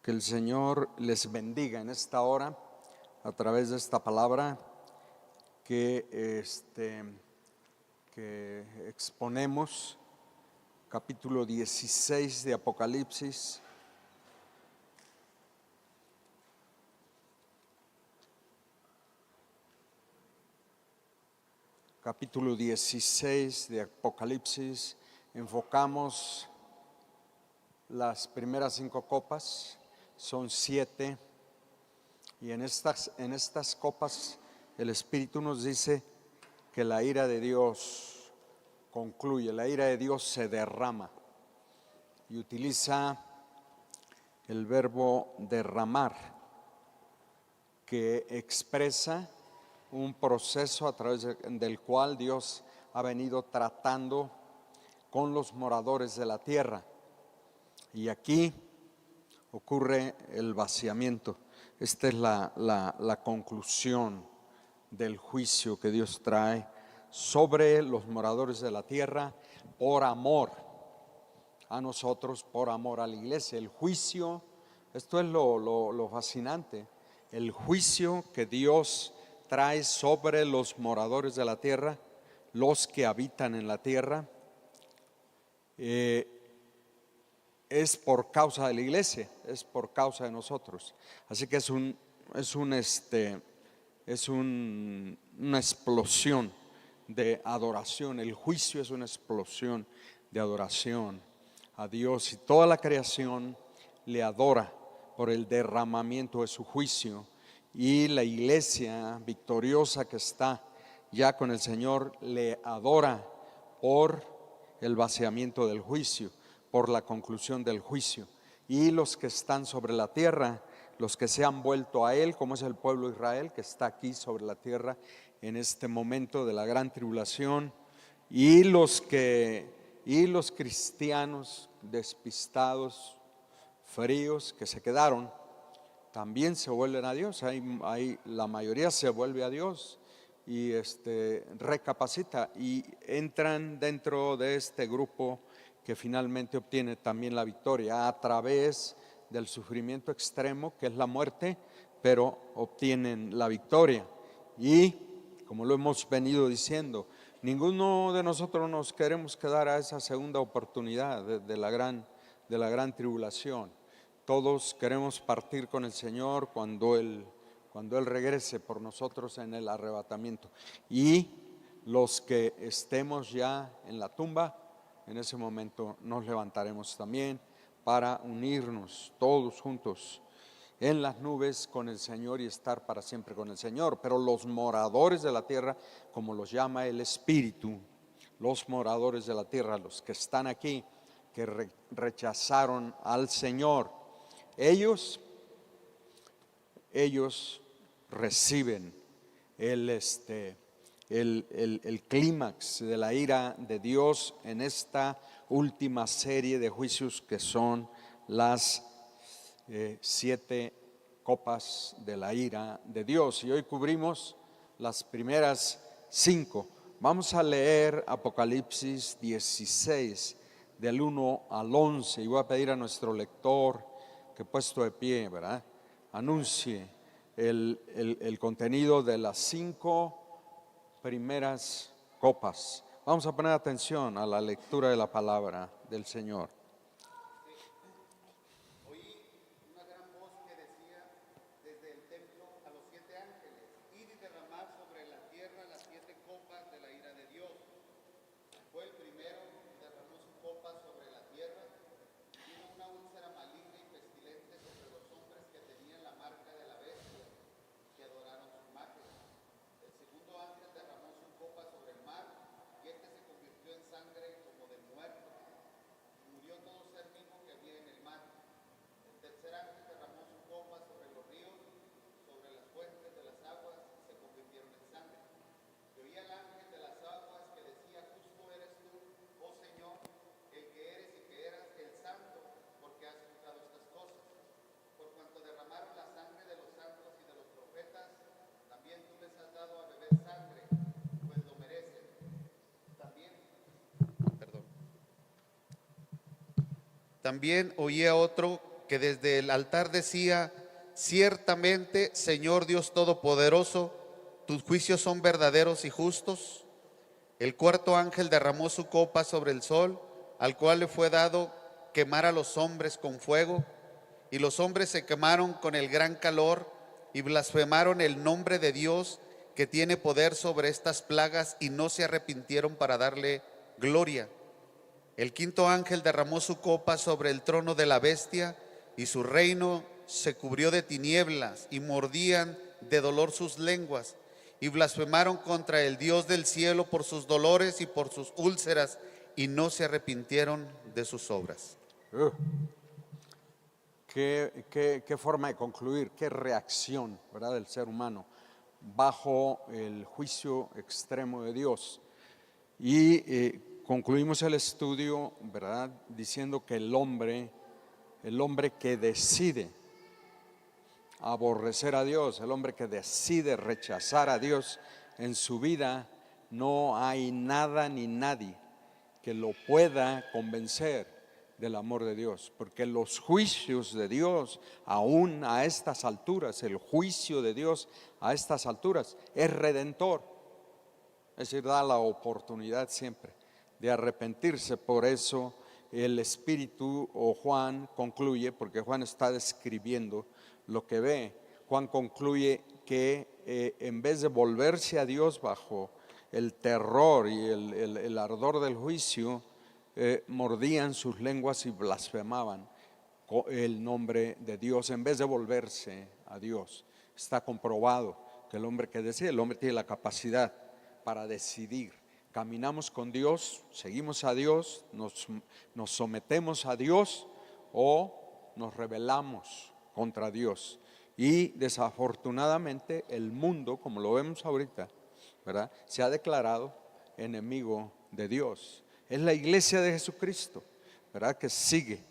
Que el Señor les bendiga en esta hora a través de esta palabra que exponemos, capítulo 16 de Apocalipsis. Capítulo 16 de Apocalipsis, enfocamos las primeras 5 copas, son 7, y en estas copas el Espíritu nos dice que la ira de Dios concluye, la ira de Dios se derrama, y utiliza el verbo derramar, que expresa un proceso a través del cual Dios ha venido tratando con los moradores de la tierra. Y aquí ocurre el vaciamiento. Esta es la conclusión del juicio que Dios trae sobre los moradores de la tierra por amor a nosotros, por amor a la iglesia. El juicio, esto es lo fascinante, el juicio que Dios trae sobre los moradores de la tierra, los que habitan en la tierra, es por causa de la iglesia, es por causa de nosotros. Así que es una explosión de adoración. El juicio es una explosión de adoración a Dios, y toda la creación le adora por el derramamiento de su juicio, y la iglesia victoriosa que está ya con el Señor le adora por el vaciamiento del juicio, por la conclusión del juicio. Y los que están sobre la tierra, los que se han vuelto a Él, como es el pueblo de Israel que está aquí sobre la tierra en este momento de la gran tribulación, y los cristianos despistados, fríos, que se quedaron, también se vuelven a Dios. La mayoría se vuelve a Dios y recapacita y entran dentro de este grupo que finalmente obtiene también la victoria a través del sufrimiento extremo, que es la muerte, pero obtienen la victoria. Y como lo hemos venido diciendo, ninguno de nosotros nos queremos quedar a esa segunda oportunidad de la gran tribulación. Todos queremos partir con el Señor cuando Él regrese por nosotros en el arrebatamiento. Y los que estemos ya en la tumba, en ese momento nos levantaremos también para unirnos todos juntos en las nubes con el Señor y estar para siempre con el Señor. Pero los moradores de la tierra, como los llama el Espíritu, los moradores de la tierra, los que están aquí, que rechazaron al Señor, ellos reciben el clímax de la ira de Dios en esta última serie de juicios, que son las 7 copas de la ira de Dios. Y hoy cubrimos las primeras 5. Vamos a leer Apocalipsis 16 del 1 al 11, y voy a pedir a nuestro lector que, puesto de pie, ¿verdad?, anuncie el contenido de las 5 primeras copas. Vamos a poner atención a la lectura de la palabra del Señor. Oí una gran voz que decía desde el templo a los 7 ángeles: id y derramad sobre la tierra las 7 copas de la ira de Dios. Fue el primero y derramó su copa sobre la tierra, y vino una úlcera maligna y pestilente sobre los hombres que tenían la marca de la bestia, que adoraron su imagen. El segundo ángel derramó su copa sobre el mar, y este se convirtió en sangre como de muerto, y murió todo ser vivo que había en el mar. El tercer ángel derramó su copa sobre los ríos, sobre las fuentes de las aguas, y se convirtieron en sangre. Y oí al ángel de las aguas que decía: justo eres tú, oh Señor, el que eres y que eras, el santo, porque has juzgado estas cosas. Por cuanto derramaron la sangre de los santos y de los profetas, también tú les has dado a beber sangre, pues lo merecen. También oí a otro que desde el altar decía: ciertamente, Señor Dios Todopoderoso, tus juicios son verdaderos y justos. El cuarto ángel derramó su copa sobre el sol, al cual le fue dado quemar a los hombres con fuego, y los hombres se quemaron con el gran calor y blasfemaron el nombre de Dios, que tiene poder sobre estas plagas, y no se arrepintieron para darle gloria. El quinto ángel derramó su copa sobre el trono de la bestia, y su reino se cubrió de tinieblas, y mordían de dolor sus lenguas, y blasfemaron contra el Dios del cielo por sus dolores y por sus úlceras, y no se arrepintieron de sus obras. Qué forma de concluir, qué reacción, ¿verdad?, del ser humano bajo el juicio extremo de Dios. Y concluimos el estudio, ¿verdad?, diciendo que el hombre que decide aborrecer a Dios, el hombre que decide rechazar a Dios en su vida, no hay nada ni nadie que lo pueda convencer del amor de Dios, porque los juicios de Dios, aún a estas alturas, el juicio de Dios a estas alturas es redentor, es decir, da la oportunidad siempre de arrepentirse. Por eso el Espíritu, o Juan concluye, porque Juan está describiendo lo que ve, Juan concluye que en vez de volverse a Dios bajo el terror y el ardor del juicio, mordían sus lenguas y blasfemaban el nombre de Dios en vez de volverse a Dios. Está comprobado que el hombre que decide, el hombre tiene la capacidad para decidir. Caminamos con Dios, seguimos a Dios, nos sometemos a Dios, o nos rebelamos contra Dios. Y desafortunadamente el mundo, como lo vemos ahorita, ¿verdad?, se ha declarado enemigo de Dios. Es la iglesia de Jesucristo, ¿verdad?, que sigue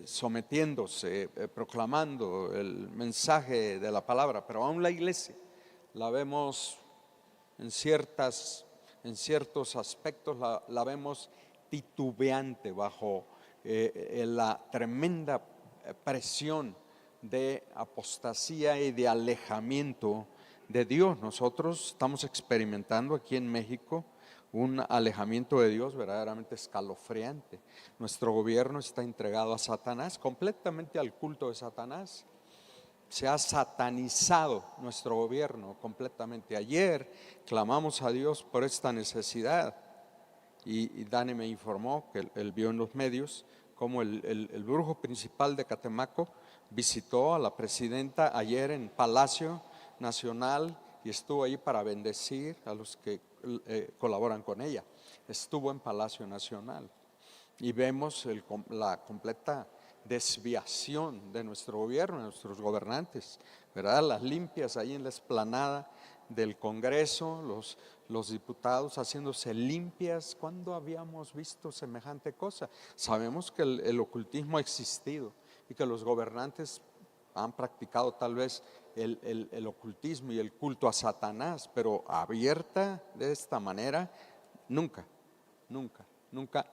sometiéndose, proclamando el mensaje de la palabra, pero aún la iglesia la vemos en ciertos aspectos, la vemos titubeante bajo la tremenda presión de apostasía y de alejamiento de Dios. Nosotros estamos experimentando aquí en México un alejamiento de Dios verdaderamente escalofriante. Nuestro gobierno está entregado a Satanás, completamente al culto de Satanás. Se ha satanizado nuestro gobierno completamente. Ayer clamamos a Dios por esta necesidad, y Dani me informó que él vio en los medios cómo el brujo principal de Catemaco visitó a la presidenta ayer en Palacio Nacional y estuvo ahí para bendecir a los que colaboran con ella. Estuvo en Palacio Nacional y vemos la completa desviación de nuestro gobierno, de nuestros gobernantes, ¿verdad? Las limpias ahí en la explanada del Congreso, los diputados haciéndose limpias. ¿Cuándo habíamos visto semejante cosa? Sabemos que el ocultismo ha existido y que los gobernantes han practicado tal vez el ocultismo y el culto a Satanás, pero abierta de esta manera, nunca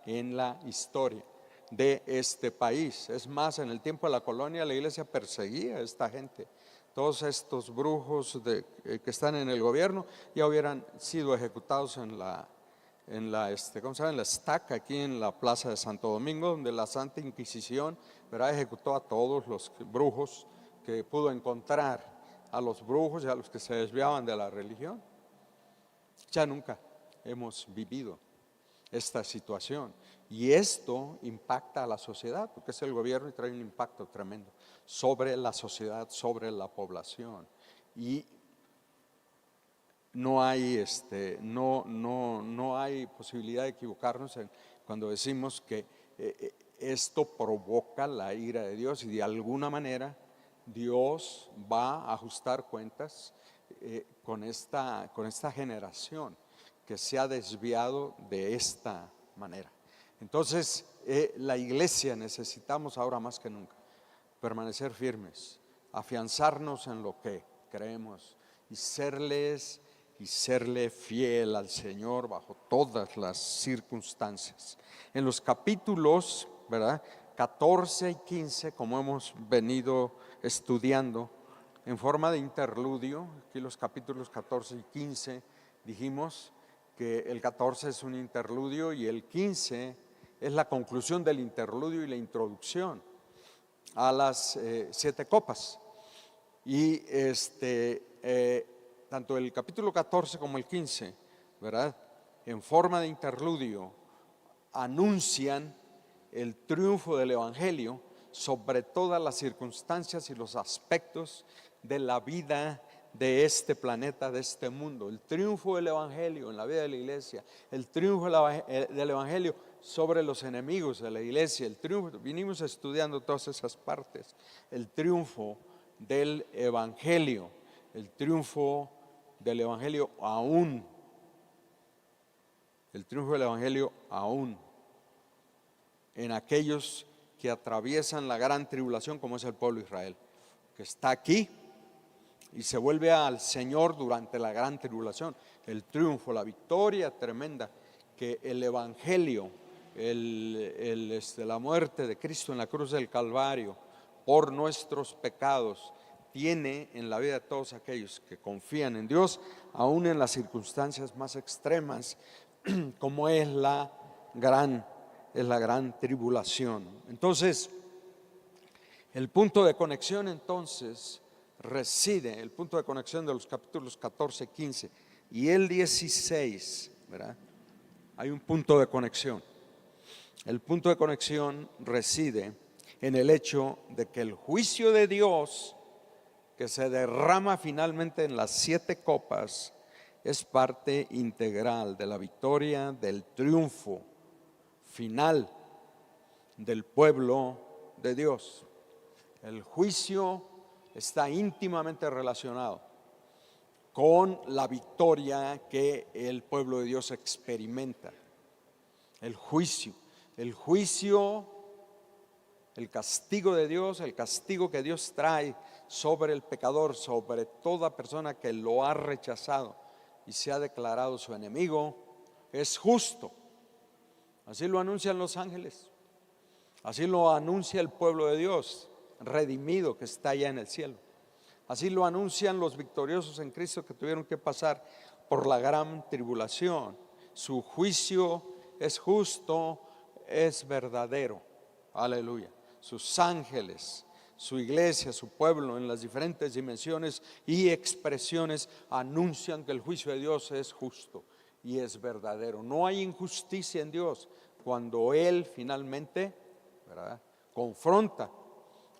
en la historia de este país. Es más, en el tiempo de la colonia la iglesia perseguía a esta gente. Todos estos brujos que están en el gobierno ya hubieran sido ejecutados en la estaca aquí en la plaza de Santo Domingo, donde la Santa Inquisición, ¿verdad?, ejecutó a todos los brujos que pudo encontrar, a los brujos y a los que se desviaban de la religión. Ya nunca hemos vivido esta situación, y esto impacta a la sociedad, porque es el gobierno y trae un impacto tremendo sobre la sociedad, sobre la población. Y no hay posibilidad de equivocarnos cuando decimos que esto provoca la ira de Dios, y de alguna manera Dios va a ajustar cuentas con esta generación que se ha desviado de esta manera. Entonces la iglesia necesitamos ahora más que nunca permanecer firmes, afianzarnos en lo que creemos y serle fiel al Señor bajo todas las circunstancias. En los capítulos, ¿verdad?, 14 y 15, como hemos venido estudiando, en forma de interludio. Aquí los capítulos 14 y 15 dijimos que el 14 es un interludio y el 15 es la conclusión del interludio y la introducción a las 7 copas. Y tanto el capítulo 14 como el 15, ¿verdad?, en forma de interludio, anuncian el triunfo del Evangelio sobre todas las circunstancias y los aspectos de la vida de este planeta, de este mundo. El triunfo del Evangelio en la vida de la iglesia, el triunfo del Evangelio sobre los enemigos de la iglesia, el triunfo, vinimos estudiando todas esas partes, el triunfo del Evangelio, el triunfo del Evangelio aún, el triunfo del Evangelio aún en aquellos que atraviesan la gran tribulación, como es el pueblo de Israel, que está aquí y se vuelve al Señor durante la gran tribulación. El triunfo, la victoria tremenda que el Evangelio, la muerte de Cristo en la cruz del Calvario por nuestros pecados tiene en la vida de todos aquellos que confían en Dios, aún en las circunstancias más extremas, como es la gran tribulación. Entonces, el punto de conexión entonces reside, el punto de conexión de los capítulos 14, 15 y el 16, ¿verdad? Hay un punto de conexión. El punto de conexión reside en el hecho de que el juicio de Dios que se derrama finalmente en las 7 copas es parte integral de la victoria, del triunfo final del pueblo de Dios. El juicio está íntimamente relacionado con la victoria que el pueblo de Dios experimenta. El juicio, el castigo de Dios, el castigo que Dios trae sobre el pecador, sobre toda persona que lo ha rechazado y se ha declarado su enemigo, es justo. Así lo anuncian los ángeles, así lo anuncia el pueblo de Dios redimido que está allá en el cielo. Así lo anuncian los victoriosos en Cristo que tuvieron que pasar por la gran tribulación. Su juicio es justo, es verdadero. Aleluya. Sus ángeles, su iglesia, su pueblo en las diferentes dimensiones y expresiones anuncian que el juicio de Dios es justo y es verdadero. No hay injusticia en Dios cuando Él finalmente, ¿verdad?, confronta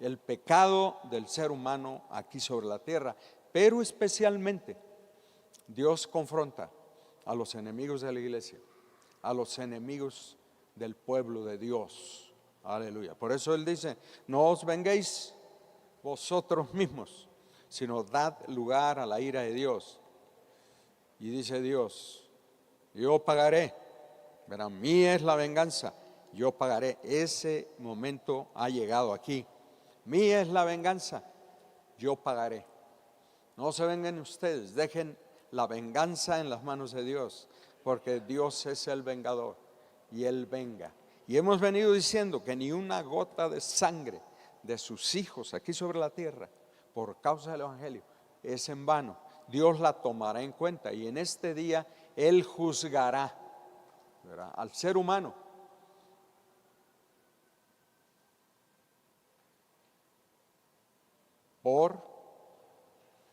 el pecado del ser humano aquí sobre la tierra, pero especialmente Dios confronta a los enemigos de la iglesia, a los enemigos del pueblo de Dios. Aleluya. Por eso Él dice: no os venguéis vosotros mismos, sino dad lugar a la ira de Dios. Y dice Dios: yo pagaré, verá, mía es la venganza, yo pagaré. Ese momento ha llegado aquí. Mía es la venganza, yo pagaré. No se vengan ustedes, dejen la venganza en las manos de Dios, porque Dios es el vengador y Él venga. Y hemos venido diciendo que ni una gota de sangre de sus hijos aquí sobre la tierra, por causa del Evangelio, es en vano. Dios la tomará en cuenta y en este día Él juzgará, ¿verdad?, al ser humano por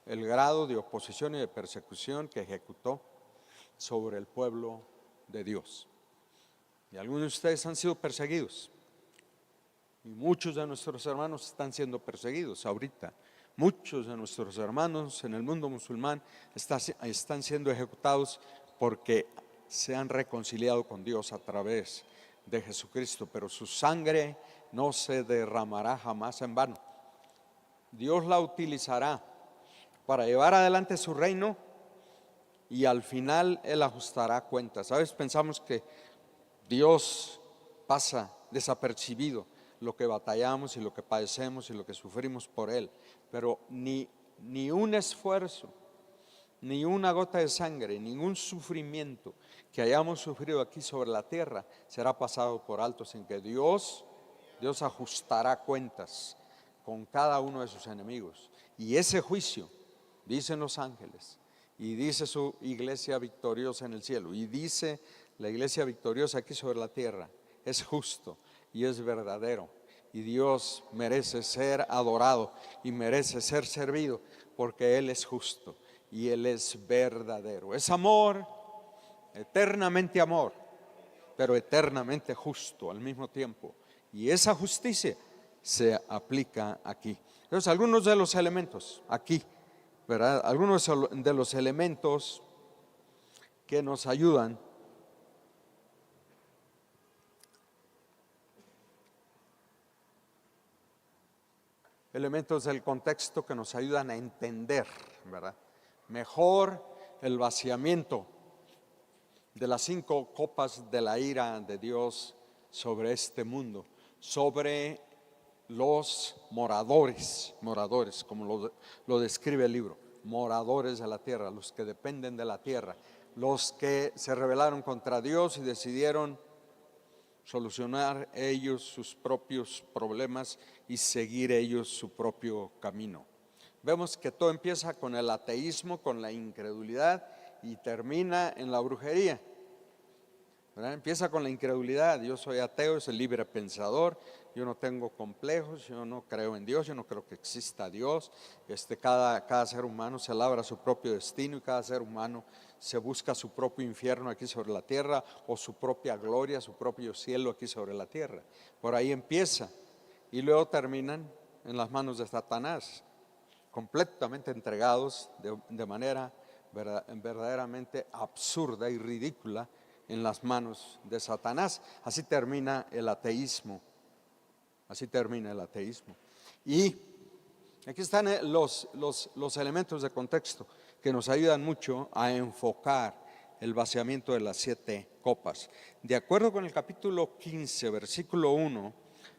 el grado de oposición y de persecución que ejecutó sobre el pueblo de Dios. Y algunos de ustedes han sido perseguidos, y muchos de nuestros hermanos están siendo perseguidos ahorita. Muchos de nuestros hermanos en el mundo musulmán están siendo ejecutados porque se han reconciliado con Dios a través de Jesucristo, pero su sangre no se derramará jamás en vano. Dios la utilizará para llevar adelante su reino y al final Él ajustará cuentas. A veces pensamos que Dios pasa desapercibido lo que batallamos y lo que padecemos y lo que sufrimos por Él, pero ni un esfuerzo, ni una gota de sangre, ningún sufrimiento que hayamos sufrido aquí sobre la tierra será pasado por alto sin que Dios Dios ajustará cuentas con cada uno de sus enemigos. Y ese juicio, dicen los ángeles, y dice su iglesia victoriosa en el cielo, y dice la iglesia victoriosa aquí sobre la tierra, es justo y es verdadero. Y Dios merece ser adorado y merece ser servido, porque Él es justo y Él es verdadero. Es amor, eternamente amor, pero eternamente justo al mismo tiempo. Y esa justicia se aplica aquí. Entonces, algunos de los elementos aquí, ¿verdad? Algunos de los elementos que nos ayudan elementos del contexto que nos ayudan a entender, ¿verdad?, mejor el vaciamiento de las 5 copas de la ira de Dios sobre este mundo, sobre los moradores, como lo describe el libro, moradores de la tierra, los que dependen de la tierra, los que se rebelaron contra Dios y decidieron solucionar ellos sus propios problemas y seguir ellos su propio camino. Vemos que todo empieza con el ateísmo, con la incredulidad y termina en la brujería, ¿verdad? Empieza con la incredulidad. Yo soy ateo, soy libre pensador, yo no tengo complejos, yo no creo en Dios, yo no creo que exista Dios. Cada ser humano se labra su propio destino y cada ser humano se busca su propio infierno aquí sobre la tierra o su propia gloria, su propio cielo aquí sobre la tierra. Por ahí empieza y luego terminan en las manos de Satanás, completamente entregados de manera verdaderamente absurda y ridícula en las manos de Satanás. Así termina el ateísmo. Así termina el ateísmo. Y aquí están los elementos de contexto que nos ayudan mucho a enfocar el vaciamiento de las 7 copas. De acuerdo con el capítulo 15, versículo 1,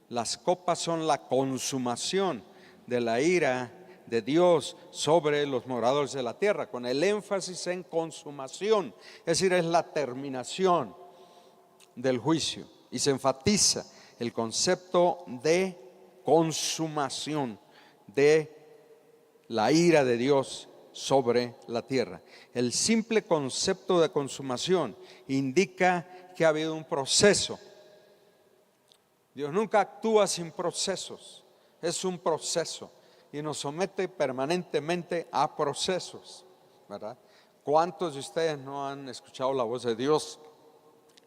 las copas son la consumación de la ira de Dios sobre los moradores de la tierra, con el énfasis en consumación, es decir, es la terminación del juicio, y se enfatiza el concepto de consumación de la ira de Dios sobre la tierra. El simple concepto de consumación indica que ha habido un proceso. Dios nunca actúa sin procesos, es un proceso y nos somete permanentemente a procesos, ¿verdad? ¿Cuántos de ustedes no han escuchado la voz de Dios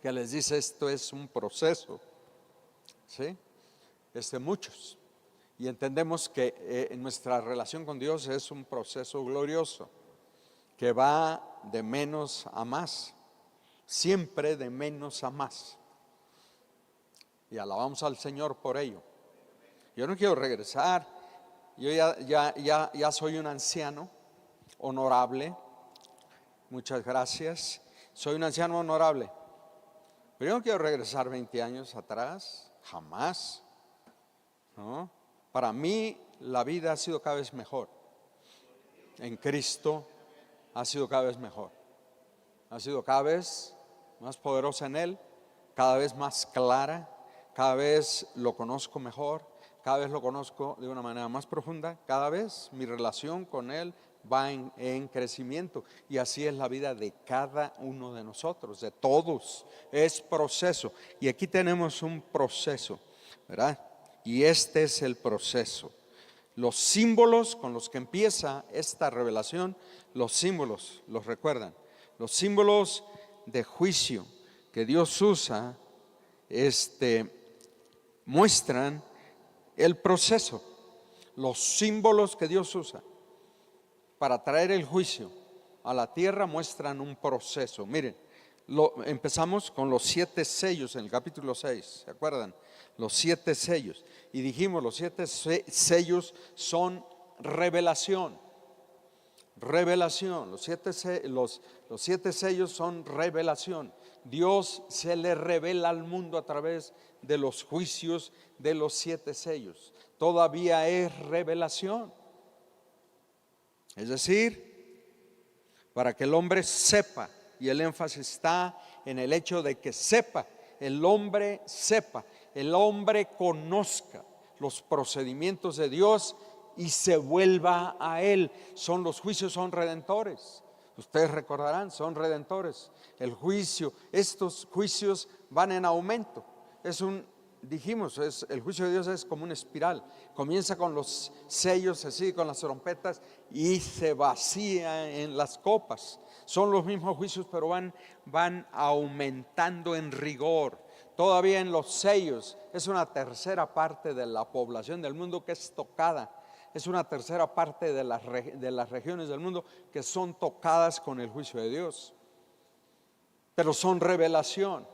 que les dice esto es un proceso? ¿Sí? Muchos. Y entendemos que nuestra relación con Dios es un proceso glorioso que va de menos a más, siempre de menos a más. Y alabamos al Señor por ello. Yo no quiero regresar, yo ya soy un anciano honorable, muchas gracias, soy un anciano honorable, pero yo no quiero regresar 20 años atrás, jamás, ¿no? Para mí la vida ha sido cada vez mejor, en Cristo ha sido cada vez mejor, ha sido cada vez más poderosa en Él, cada vez más clara, cada vez lo conozco mejor, cada vez lo conozco de una manera más profunda, cada vez mi relación con Él va en crecimiento, y así es la vida de cada uno de nosotros, de todos, es proceso, y aquí tenemos un proceso, ¿verdad? Y este es el proceso. Los símbolos con los que empieza esta revelación, los símbolos, los recuerdan, los símbolos de juicio que Dios usa, muestran el proceso. Los símbolos que Dios usa para traer el juicio a la tierra muestran un proceso. Miren, empezamos con los 7 sellos en el capítulo 6, ¿se acuerdan? Los 7 sellos. Y dijimos, los 7 sellos son revelación. Revelación, los siete sellos son revelación. Dios se le revela al mundo a través de los juicios de los 7 sellos. Todavía es revelación. Es decir, para que el hombre sepa, y el énfasis está en el hecho de que sepa, el hombre sepa. el hombre conozca los procedimientos de Dios y se vuelva a Él. Los juicios son redentores. Ustedes recordarán, son redentores. El juicio, estos juicios van en aumento. El juicio de Dios es como una espiral. Comienza con los sellos, así, con las trompetas, y se vacía en las copas. Son los mismos juicios, pero van aumentando en rigor. Todavía en los sellos es una tercera parte de la población del mundo que es tocada. Es una tercera parte de las regiones del mundo que son tocadas con el juicio de Dios. Pero son revelación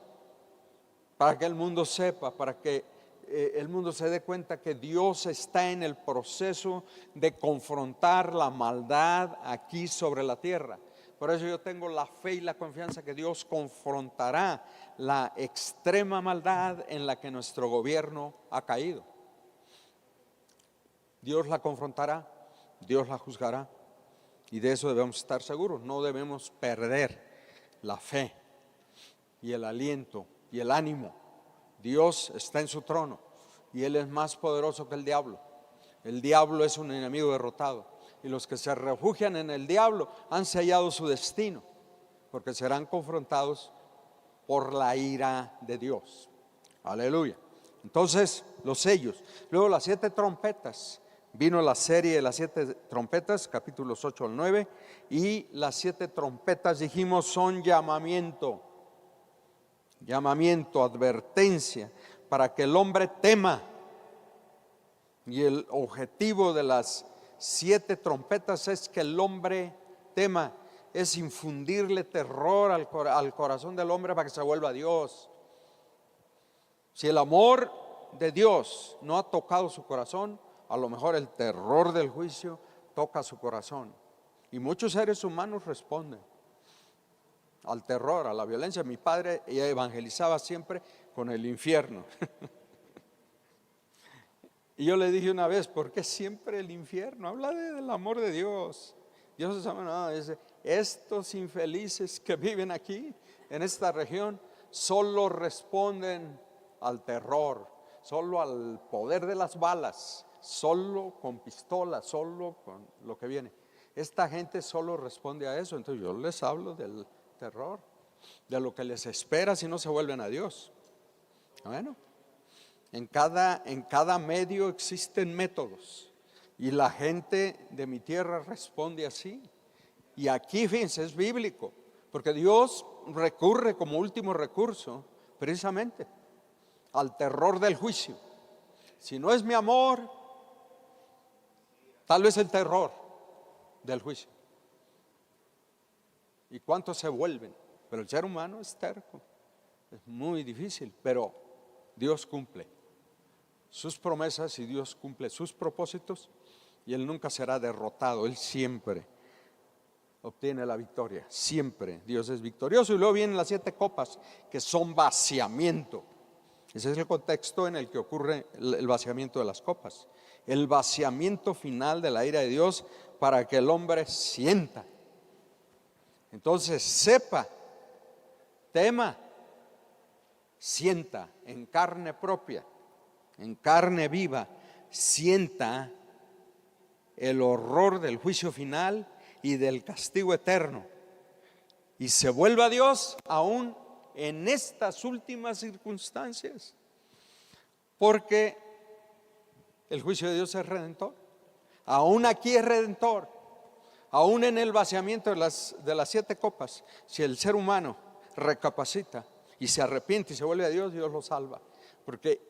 para que el mundo sepa, para que el mundo se dé cuenta que Dios está en el proceso de confrontar la maldad aquí sobre la tierra. Por eso yo tengo la fe y la confianza que Dios confrontará la extrema maldad en la que nuestro gobierno ha caído. Dios la confrontará, Dios la juzgará, y de eso debemos estar seguros. No debemos perder la fe y el aliento y el ánimo. Dios está en su trono y Él es más poderoso que el diablo. El diablo es un enemigo derrotado, y los que se refugian en el diablo han sellado su destino, porque serán confrontados por la ira de Dios. Aleluya. Entonces, los sellos. Luego las 7 trompetas. Vino la serie de las 7 trompetas, capítulos 8 al 9, y las 7 trompetas, dijimos, son llamamiento, advertencia, para que el hombre tema. Y el objetivo de las 7 trompetas es que el hombre tema, es infundirle terror al corazón del hombre para que se vuelva a Dios. Si el amor de Dios no ha tocado su corazón, a lo mejor el terror del juicio toca su corazón. Y muchos seres humanos responden al terror, a la violencia. Mi padre evangelizaba siempre con el infierno. Y yo le dije una vez, ¿por qué siempre el infierno? Habla del amor de Dios. Dios es amor. No, dice, estos infelices que viven aquí, en esta región, solo responden al terror, solo al poder de las balas, solo con pistolas, solo con lo que viene. Esta gente solo responde a eso. Entonces yo les hablo del terror, de lo que les espera si no se vuelven a Dios. Bueno, en cada medio existen métodos, y la gente de mi tierra responde así. Y aquí, fíjense, es bíblico, porque Dios recurre como último recurso precisamente al terror del juicio. Si no es mi amor, tal vez el terror del juicio. ¿Y cuántos se vuelven? Pero el ser humano es terco, es muy difícil, pero Dios cumple sus promesas y Dios cumple sus propósitos, y Él nunca será derrotado. Él siempre obtiene la victoria, siempre Dios es victorioso. Y luego vienen las 7 copas, que son vaciamiento. Ese es el contexto en el que ocurre el vaciamiento de las copas, el vaciamiento final de la ira de Dios, para que el hombre sienta. Entonces sepa, tema, sienta en carne propia, en carne viva, sienta el horror del juicio final y del castigo eterno, y se vuelva a Dios aún en estas últimas circunstancias, porque el juicio de Dios es redentor. Aún aquí es redentor. Aún en el vaciamiento de las 7 copas, si el ser humano recapacita y se arrepiente y se vuelve a Dios, Dios lo salva. Porque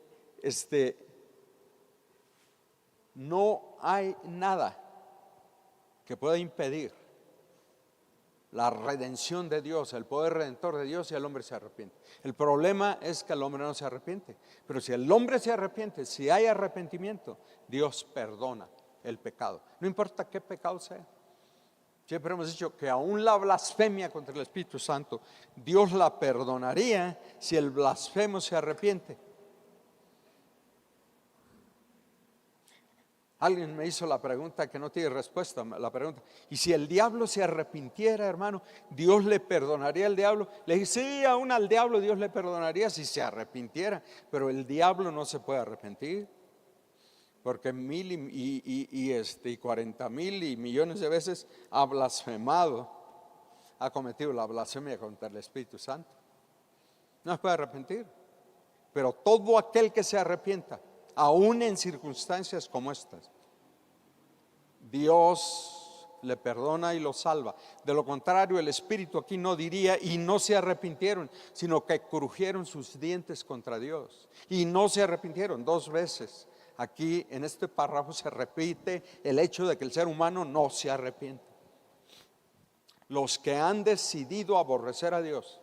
no hay nada que pueda impedir la redención de Dios, el poder redentor de Dios, si el hombre se arrepiente. El problema es que el hombre no se arrepiente. Pero si el hombre se arrepiente, si hay arrepentimiento, Dios perdona el pecado. No importa qué pecado sea. Siempre hemos dicho que aún la blasfemia contra el Espíritu Santo, Dios la perdonaría si el blasfemo se arrepiente. Alguien me hizo la pregunta que no tiene respuesta, la pregunta: ¿y si el diablo se arrepintiera, hermano, Dios le perdonaría al diablo? Le dije: sí, aún al diablo Dios le perdonaría si se arrepintiera, pero el diablo no se puede arrepentir, porque 40,000 y millones de veces ha blasfemado, ha cometido la blasfemia contra el Espíritu Santo. No se puede arrepentir, pero todo aquel que se arrepienta, aún en circunstancias como estas, Dios le perdona y lo salva. De lo contrario, el Espíritu aquí no diría: y no se arrepintieron, sino que crujieron sus dientes contra Dios. Y no se arrepintieron. 2 veces aquí en este párrafo se repite el hecho de que el ser humano no se arrepiente. Los que han decidido aborrecer a Dios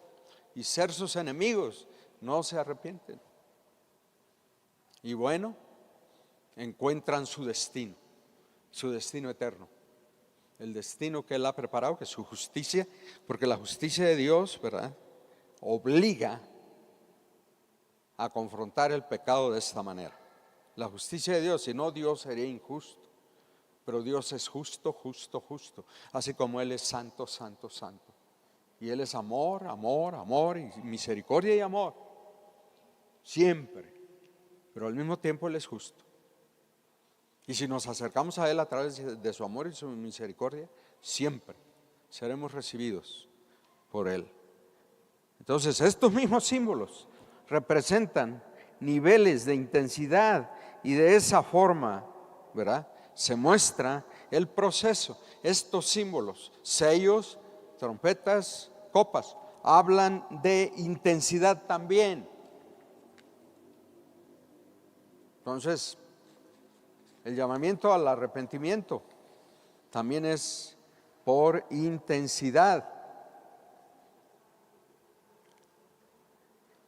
y ser sus enemigos no se arrepienten. Y bueno, encuentran su destino eterno, el destino que Él ha preparado, que es su justicia, porque la justicia de Dios, ¿verdad?, obliga a confrontar el pecado de esta manera. La justicia de Dios, si no, Dios sería injusto, pero Dios es justo, justo, justo, así como Él es santo, santo, santo. Y Él es amor, amor, amor, y misericordia y amor, siempre, pero al mismo tiempo Él es justo. Y si nos acercamos a Él a través de su amor y su misericordia, siempre seremos recibidos por Él. Entonces, estos mismos símbolos representan niveles de intensidad, y de esa forma, ¿verdad?, se muestra el proceso. Estos símbolos, sellos, trompetas, copas, hablan de intensidad también. Entonces, el llamamiento al arrepentimiento también es por intensidad.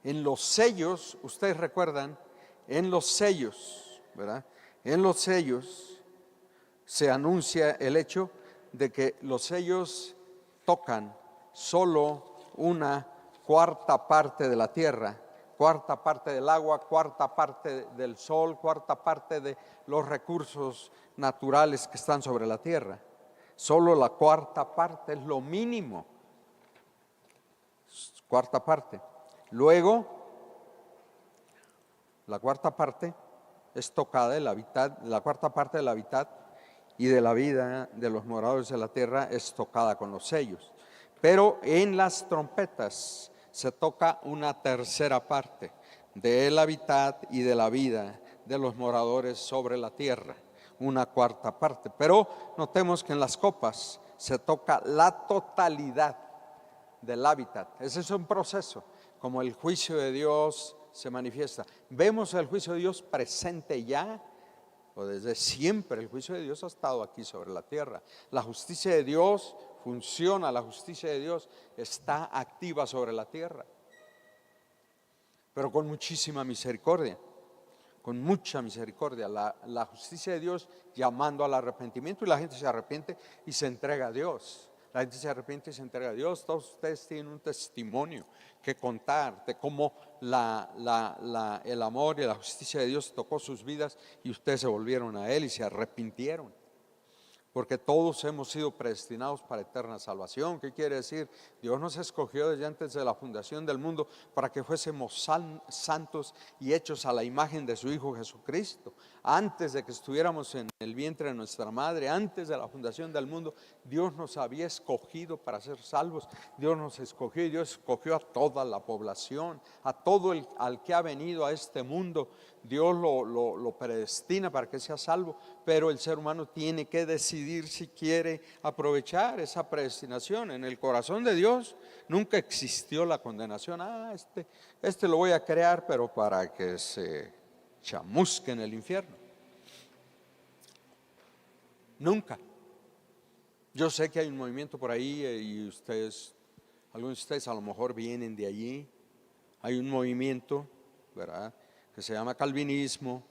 En los sellos, ustedes recuerdan, en los sellos, ¿verdad?, en los sellos se anuncia el hecho de que los sellos tocan solo una cuarta parte de la tierra, cuarta parte del agua, cuarta parte del sol, cuarta parte de los recursos naturales que están sobre la tierra. Solo la cuarta parte es lo mínimo, cuarta parte. Luego, la cuarta parte es tocada, la cuarta parte del hábitat y de la vida de los moradores de la tierra es tocada con los sellos. Pero en las trompetas se toca una tercera parte del hábitat y de la vida de los moradores sobre la tierra, una cuarta parte. Pero notemos que en las copas se toca la totalidad del hábitat. Ese es un proceso, como el juicio de Dios se manifiesta. Vemos el juicio de Dios presente ya, o desde siempre. El juicio de Dios ha estado aquí sobre la tierra. La justicia de Dios funciona, la justicia de Dios está activa sobre la tierra, pero con muchísima misericordia, con mucha misericordia. La justicia de Dios llamando al arrepentimiento, y la gente se arrepiente y se entrega a Dios. La gente se arrepiente y se entrega a Dios. Todos ustedes tienen un testimonio que contar de cómo el amor y la justicia de Dios tocó sus vidas y ustedes se volvieron a Él y se arrepintieron. Porque todos hemos sido predestinados para eterna salvación. ¿Qué quiere decir? Dios nos escogió desde antes de la fundación del mundo para que fuésemos santos y hechos a la imagen de su Hijo Jesucristo. Antes de que estuviéramos en el vientre de nuestra madre, antes de la fundación del mundo, Dios nos había escogido para ser salvos. Dios nos escogió, y Dios escogió a toda la población, a todo al que ha venido a este mundo. Dios lo predestina para que sea salvo, pero el ser humano tiene que decidir si quiere aprovechar esa predestinación. En el corazón de Dios nunca existió la condenación. Este lo voy a crear, pero para que se chamusque en el infierno. Nunca. Yo sé que hay un movimiento por ahí, y algunos de ustedes a lo mejor vienen de allí. Hay un movimiento, ¿verdad?, que se llama calvinismo.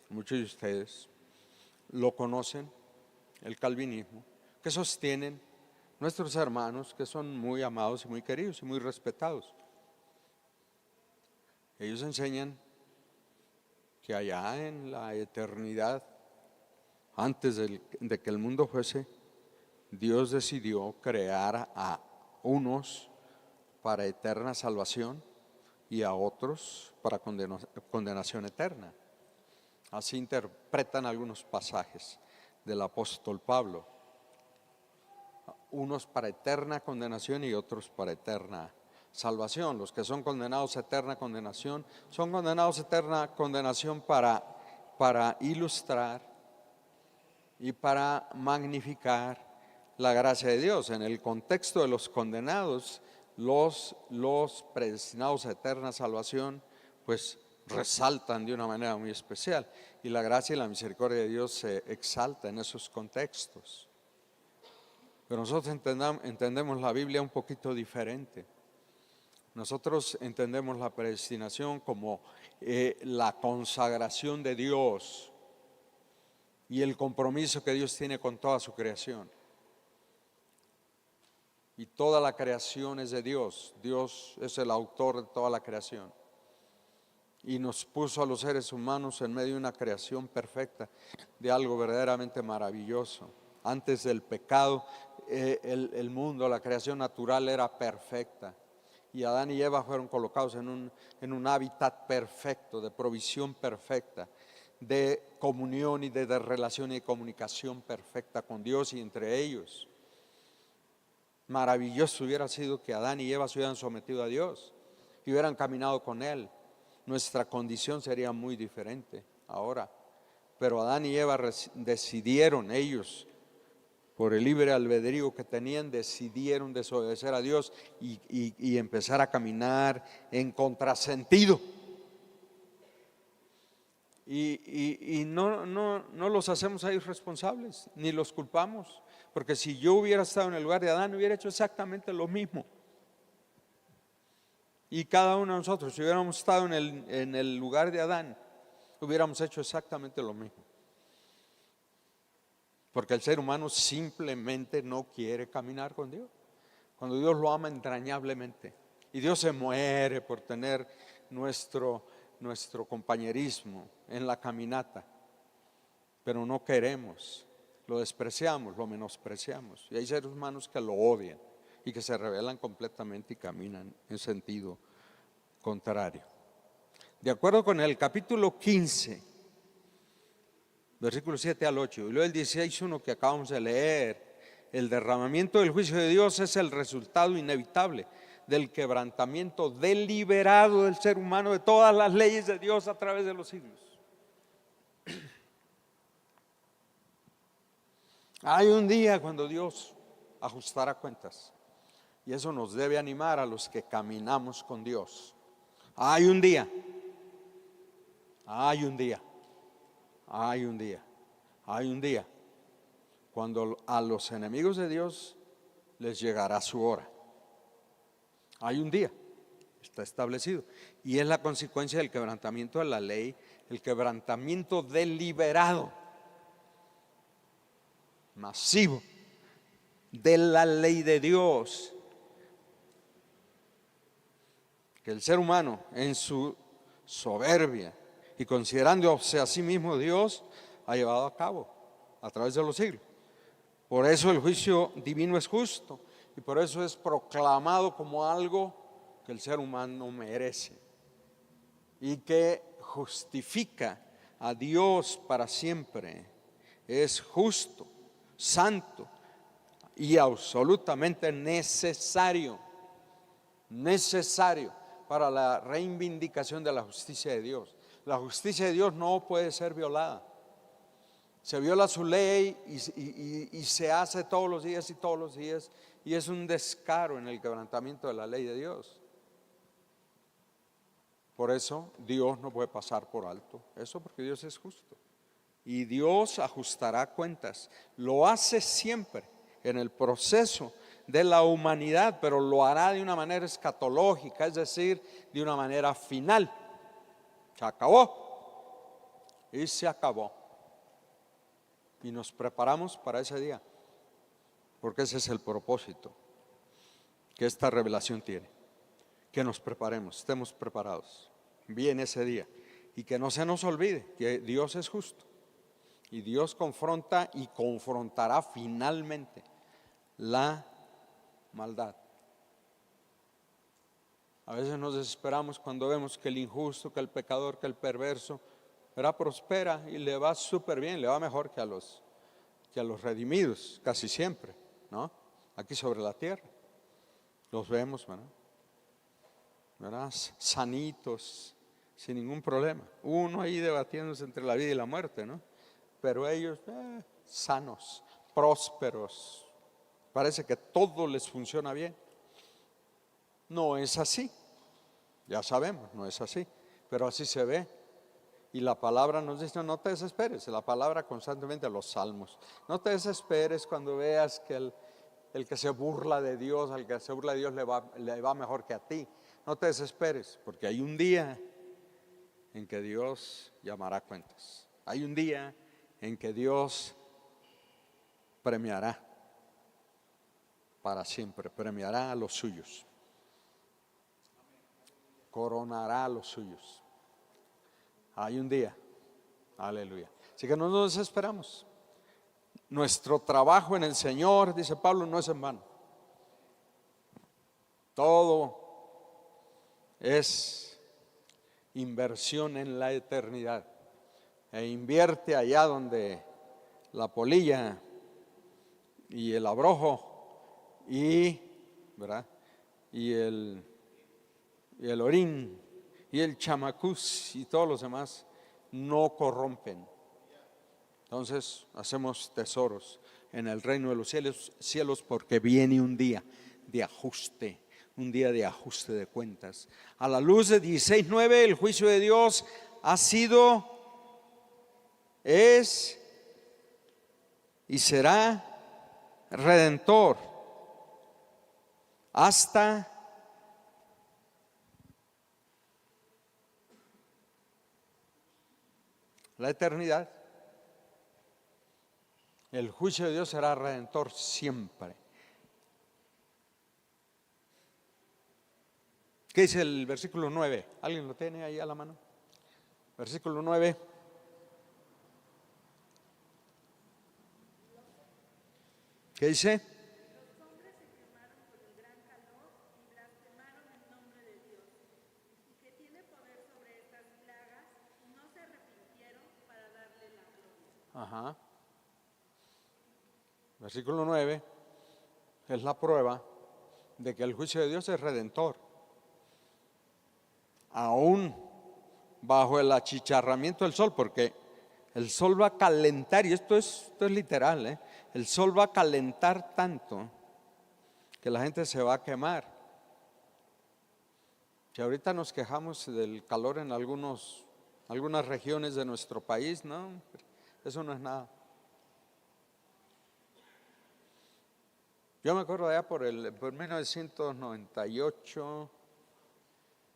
Muchos de ustedes lo conocen, el calvinismo, que sostienen nuestros hermanos, que son muy amados y muy queridos y muy respetados. Ellos enseñan que allá en la eternidad Antes de que el mundo fuese, Dios decidió crear a unos para eterna salvación y a otros para condenación eterna. Así interpretan algunos pasajes del apóstol Pablo. Unos para eterna condenación y otros para eterna salvación. Los que son condenados a eterna condenación, son condenados a eterna condenación para ilustrar y para magnificar la gracia de Dios. En el contexto de los condenados, los predestinados a eterna salvación, pues resaltan de una manera muy especial, y la gracia y la misericordia de Dios se exalta en esos contextos. Pero nosotros entendemos la Biblia un poquito diferente. Nosotros entendemos la predestinación como la consagración de Dios y el compromiso que Dios tiene con toda su creación. Y toda la creación es de Dios. Dios es el autor de toda la creación. Y nos puso a los seres humanos en medio de una creación perfecta, de algo verdaderamente maravilloso. Antes del pecado, el mundo, la creación natural era perfecta. Y Adán y Eva fueron colocados en un hábitat perfecto, de provisión perfecta, de comunión y de relación y de comunicación perfecta con Dios y entre ellos. Maravilloso hubiera sido que Adán y Eva se hubieran sometido a Dios y hubieran caminado con Él. Nuestra condición sería muy diferente ahora. Pero Adán y Eva decidieron, ellos, por el libre albedrío que tenían, decidieron desobedecer a Dios y empezar a caminar en contrasentido. Y no los hacemos a ellos responsables, ni los culpamos, porque si yo hubiera estado en el lugar de Adán, hubiera hecho exactamente lo mismo. Y cada uno de nosotros, si hubiéramos estado en el lugar de Adán, hubiéramos hecho exactamente lo mismo. Porque el ser humano simplemente no quiere caminar con Dios, cuando Dios lo ama entrañablemente. Y Dios se muere por tener nuestro compañerismo en la caminata, pero no queremos, lo despreciamos, lo menospreciamos. Y hay seres humanos que lo odian y que se rebelan completamente y caminan en sentido contrario. De acuerdo con el capítulo 15, versículos 7 al 8, y luego el 16:1 que acabamos de leer, el derramamiento del juicio de Dios es el resultado inevitable del quebrantamiento deliberado del ser humano de todas las leyes de Dios a través de los siglos. Hay un día cuando Dios ajustará cuentas, y eso nos debe animar a los que caminamos con Dios. Hay un día cuando a los enemigos de Dios les llegará su hora. Hay un día, está establecido, y es la consecuencia del quebrantamiento de la ley, el quebrantamiento deliberado, masivo, de la ley de Dios, que el ser humano en su soberbia y considerándose a sí mismo Dios ha llevado a cabo a través de los siglos. Por eso el juicio divino es justo y por eso es proclamado como algo que el ser humano merece y que justifica a Dios para siempre. Es justo, santo y absolutamente necesario para la reivindicación de la justicia de Dios. La justicia de Dios no puede ser violada. Se viola su ley y se hace todos los días, y es un descaro en el quebrantamiento de la ley de Dios. Por eso Dios no puede pasar por alto eso, porque Dios es justo y Dios ajustará cuentas. Lo hace siempre en el proceso de la humanidad, pero lo hará de una manera escatológica, es decir, de una manera final. Se acabó y se acabó. Y nos preparamos para ese día, porque ese es el propósito que esta revelación tiene, que nos preparemos, estemos preparados bien ese día, y que no se nos olvide que Dios es justo Y Dios confronta y confrontará finalmente la maldad. A veces nos desesperamos cuando vemos que el injusto, que el pecador, que el perverso, ¿verdad?, prospera y le va súper bien, le va mejor que a los redimidos, casi siempre, ¿no? Aquí sobre la tierra. Los vemos, ¿verdad? Sanitos, sin ningún problema. Uno ahí debatiéndose entre la vida y la muerte, ¿no? Pero ellos, sanos, prósperos. Parece que todo les funciona bien. No es así, ya sabemos, no es así, pero así se ve. Y la palabra nos dice, no te desesperes, la palabra constantemente, los salmos. No te desesperes cuando veas que el que se burla de Dios, al que se burla de Dios le va mejor que a ti. No te desesperes, porque hay un día en que Dios llamará cuentas. Hay un día en que Dios premiará para siempre, premiará a los suyos. Coronará a los suyos. Hay un día, aleluya. Así que no nos desesperamos. Nuestro trabajo en el Señor, dice Pablo, no es en vano. Todo es inversión en la eternidad. E invierte allá donde la polilla y el abrojo ¿verdad?, y el orín y el chamacús y todos los demás no corrompen. Entonces hacemos tesoros en el reino de los cielos porque viene un día de ajuste, un día de ajuste de cuentas. A la luz de 16:9, el juicio de Dios ha sido, es y será redentor hasta la eternidad. El juicio de Dios será redentor siempre. ¿Qué dice el versículo 9? ¿Alguien lo tiene ahí a la mano? Versículo 9. ¿Qué dice? Los hombres se quemaron por el gran calor y blasfemaron el nombre de Dios, y que tiene poder sobre estas plagas, no se arrepintieron para darle la gloria. Ajá. Versículo 9 es la prueba de que el juicio de Dios es redentor. Aún bajo el achicharramiento del sol, porque el sol va a calentar, y esto es literal, el sol va a calentar tanto que la gente se va a quemar. Si ahorita nos quejamos del calor en algunas regiones de nuestro país, no, eso no es nada. Yo me acuerdo allá por 1998,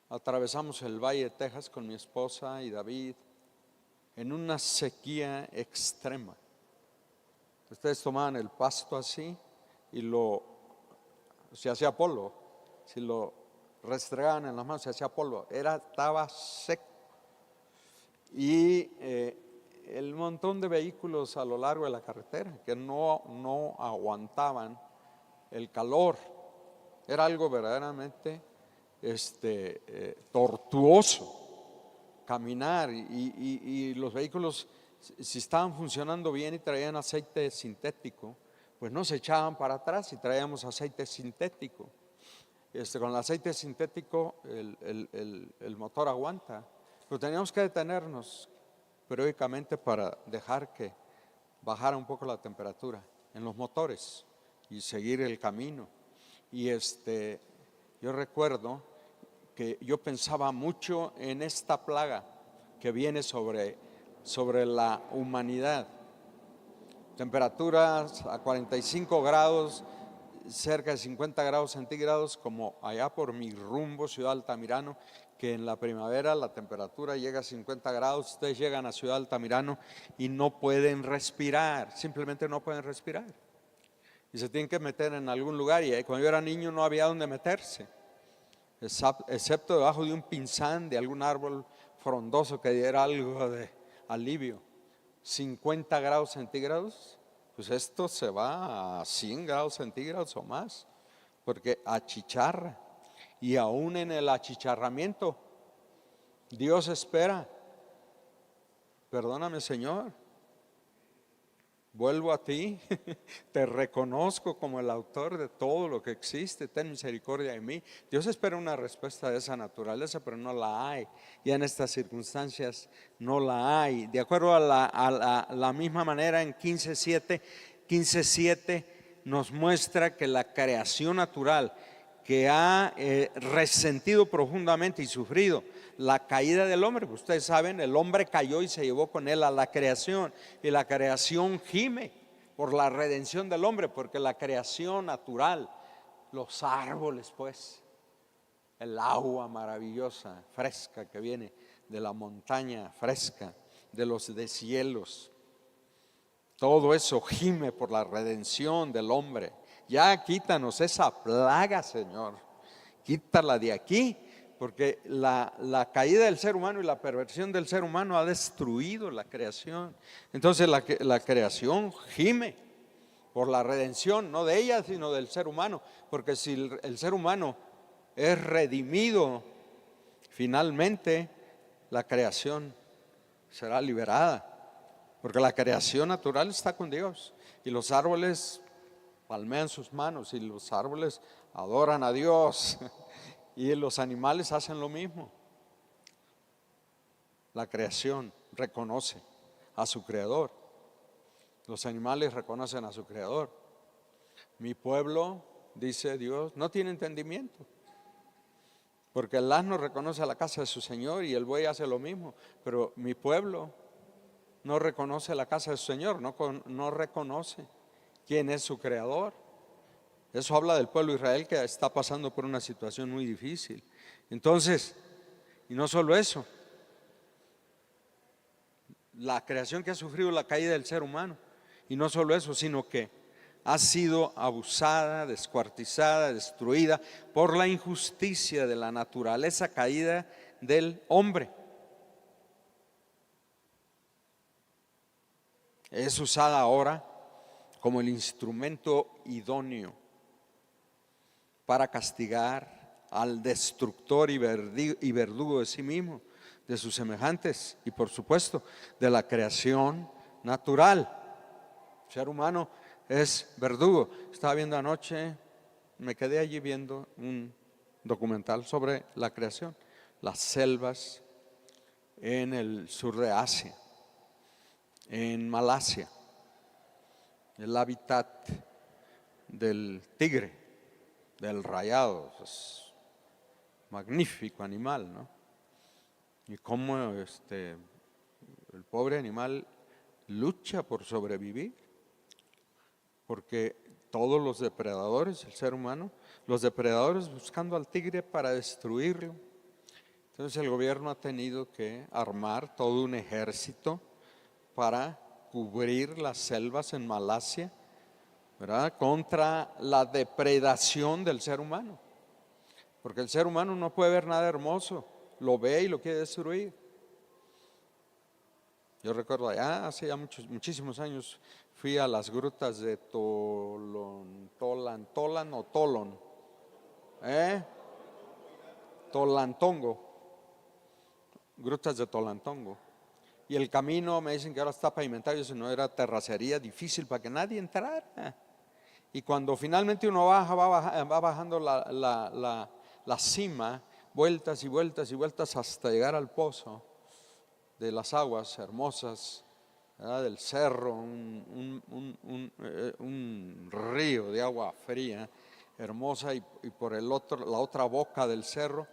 atravesamos el Valle de Texas con mi esposa y David en una sequía extrema. Ustedes tomaban el pasto así y se hacía polvo. Si lo restregaban en las manos se hacía polvo. Estaba seco. Y el montón de vehículos a lo largo de la carretera que no aguantaban el calor. Era algo verdaderamente tortuoso caminar, y los vehículos, si estaban funcionando bien y traían aceite sintético, pues no se echaban para atrás y traíamos aceite sintético. Con el aceite sintético el motor aguanta, pero teníamos que detenernos periódicamente para dejar que bajara un poco la temperatura en los motores y seguir el camino. Y yo recuerdo que yo pensaba mucho en esta plaga que viene sobre la humanidad. Temperaturas a 45 grados, cerca de 50 grados centígrados, como allá por mi rumbo, Ciudad Altamirano, que en la primavera la temperatura llega a 50 grados. Ustedes llegan a Ciudad Altamirano y no pueden respirar, simplemente no pueden respirar. Y se tienen que meter en algún lugar, y cuando yo era niño no había donde meterse, excepto debajo de un pinzán de algún árbol frondoso que diera algo de alivio. 50 grados centígrados, pues esto se va a 100 grados centígrados o más, porque achicharra. Y aún en el achicharramiento, Dios espera. Perdóname, Señor, vuelvo a ti, te reconozco como el autor de todo lo que existe, ten misericordia de mí. Dios espera una respuesta de esa naturaleza, pero no la hay. Y en estas circunstancias no la hay. De acuerdo a la misma manera, en 15:7 nos muestra que la creación natural que ha resentido profundamente y sufrido la caída del hombre, ustedes saben, el hombre cayó y se llevó con él a la creación, y la creación gime por la redención del hombre, porque la creación natural, los árboles pues, el agua maravillosa, fresca que viene de la montaña fresca, de los deshielos, todo eso gime por la redención del hombre. Ya quítanos esa plaga, Señor, quítala de aquí, porque la caída del ser humano y la perversión del ser humano ha destruido la creación. Entonces la creación gime por la redención, no de ella, sino del ser humano, porque si el ser humano es redimido, finalmente la creación será liberada, porque la creación natural está con Dios, y los árboles palmean sus manos, y los árboles adoran a Dios, y los animales hacen lo mismo. La creación reconoce a su creador, los animales reconocen a su creador. Mi pueblo, dice Dios, no tiene entendimiento, porque el asno reconoce a la casa de su señor y el buey hace lo mismo, pero mi pueblo no reconoce la casa de su señor, no reconoce quién es su creador. Eso habla del pueblo de Israel, que está pasando por una situación muy difícil. Entonces, y no solo eso, la creación que ha sufrido la caída del ser humano, y no solo eso, sino que ha sido abusada, descuartizada, destruida por la injusticia de la naturaleza caída del hombre. Es usada ahora como el instrumento idóneo para castigar al destructor y verdugo de sí mismo, de sus semejantes y por supuesto de la creación natural. El ser humano es verdugo. Estaba viendo anoche, me quedé allí viendo un documental sobre la creación, las selvas en el sur de Asia, en Malasia, el hábitat del tigre, del rayado, es magnífico animal, ¿no? Y cómo el pobre animal lucha por sobrevivir, porque todos los depredadores, el ser humano, los depredadores buscando al tigre para destruirlo. Entonces el gobierno ha tenido que armar todo un ejército para cubrir las selvas en Malasia, ¿verdad?, contra la depredación del ser humano, porque el ser humano no puede ver nada hermoso, lo ve y lo quiere destruir. Yo recuerdo allá, hace ya muchísimos años, fui a las grutas de Tolantongo, grutas de Tolantongo. Y el camino me dicen que ahora está pavimentado, y eso no era terracería difícil para que nadie entrara. Y cuando finalmente uno va bajando la cima, vueltas y vueltas y vueltas hasta llegar al pozo de las aguas hermosas, ¿verdad?, del cerro, un río de agua fría, hermosa, y por la otra boca del cerro,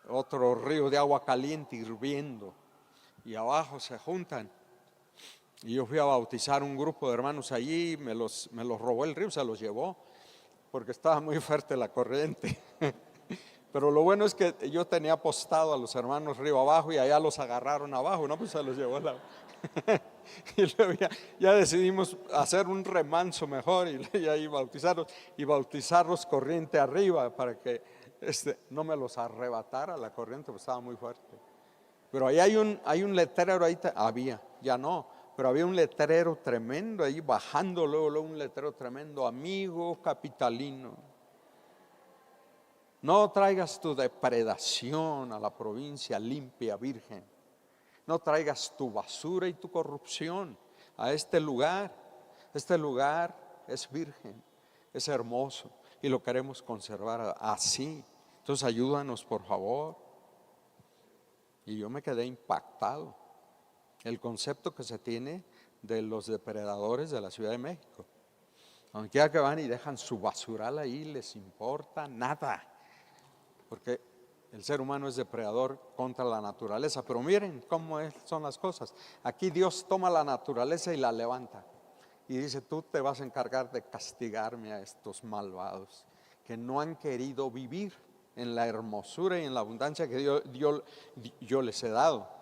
otro río de agua caliente hirviendo, y abajo se juntan. Y yo fui a bautizar un grupo de hermanos allí, me los robó el río, se los llevó, porque estaba muy fuerte la corriente. Pero lo bueno es que yo tenía apostado a los hermanos río abajo, y allá los agarraron abajo, ¿no? Pues se los llevó y luego ya decidimos hacer un remanso mejor, y ahí bautizarlos corriente arriba, para que no me los arrebatara la corriente, pues estaba muy fuerte. Pero ahí hay un letrero, ya no, pero había un letrero tremendo ahí, bajando luego un letrero tremendo: amigo capitalino, no traigas tu depredación a la provincia limpia, virgen. No traigas tu basura y tu corrupción a este lugar. Este lugar es virgen, es hermoso y lo queremos conservar así. Entonces ayúdanos, por favor. Y yo me quedé impactado. El concepto que se tiene de los depredadores de la Ciudad de México. Donde quiera que van y dejan su basural ahí, les importa nada. Porque el ser humano es depredador contra la naturaleza. Pero miren cómo son las cosas. Aquí Dios toma la naturaleza y la levanta. Y dice: tú te vas a encargar de castigarme a estos malvados que no han querido vivir en la hermosura y en la abundancia que yo les he dado.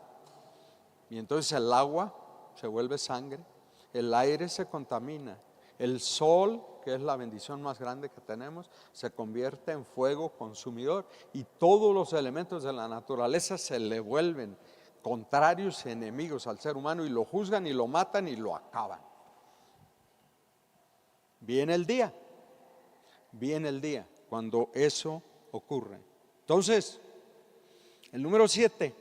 Y entonces el agua se vuelve sangre, el aire se contamina, el sol, que es la bendición más grande que tenemos, se convierte en fuego consumidor, y todos los elementos de la naturaleza se le vuelven contrarios, enemigos al ser humano, y lo juzgan y lo matan y lo acaban. Viene el día cuando eso ocurre. Entonces, el número 7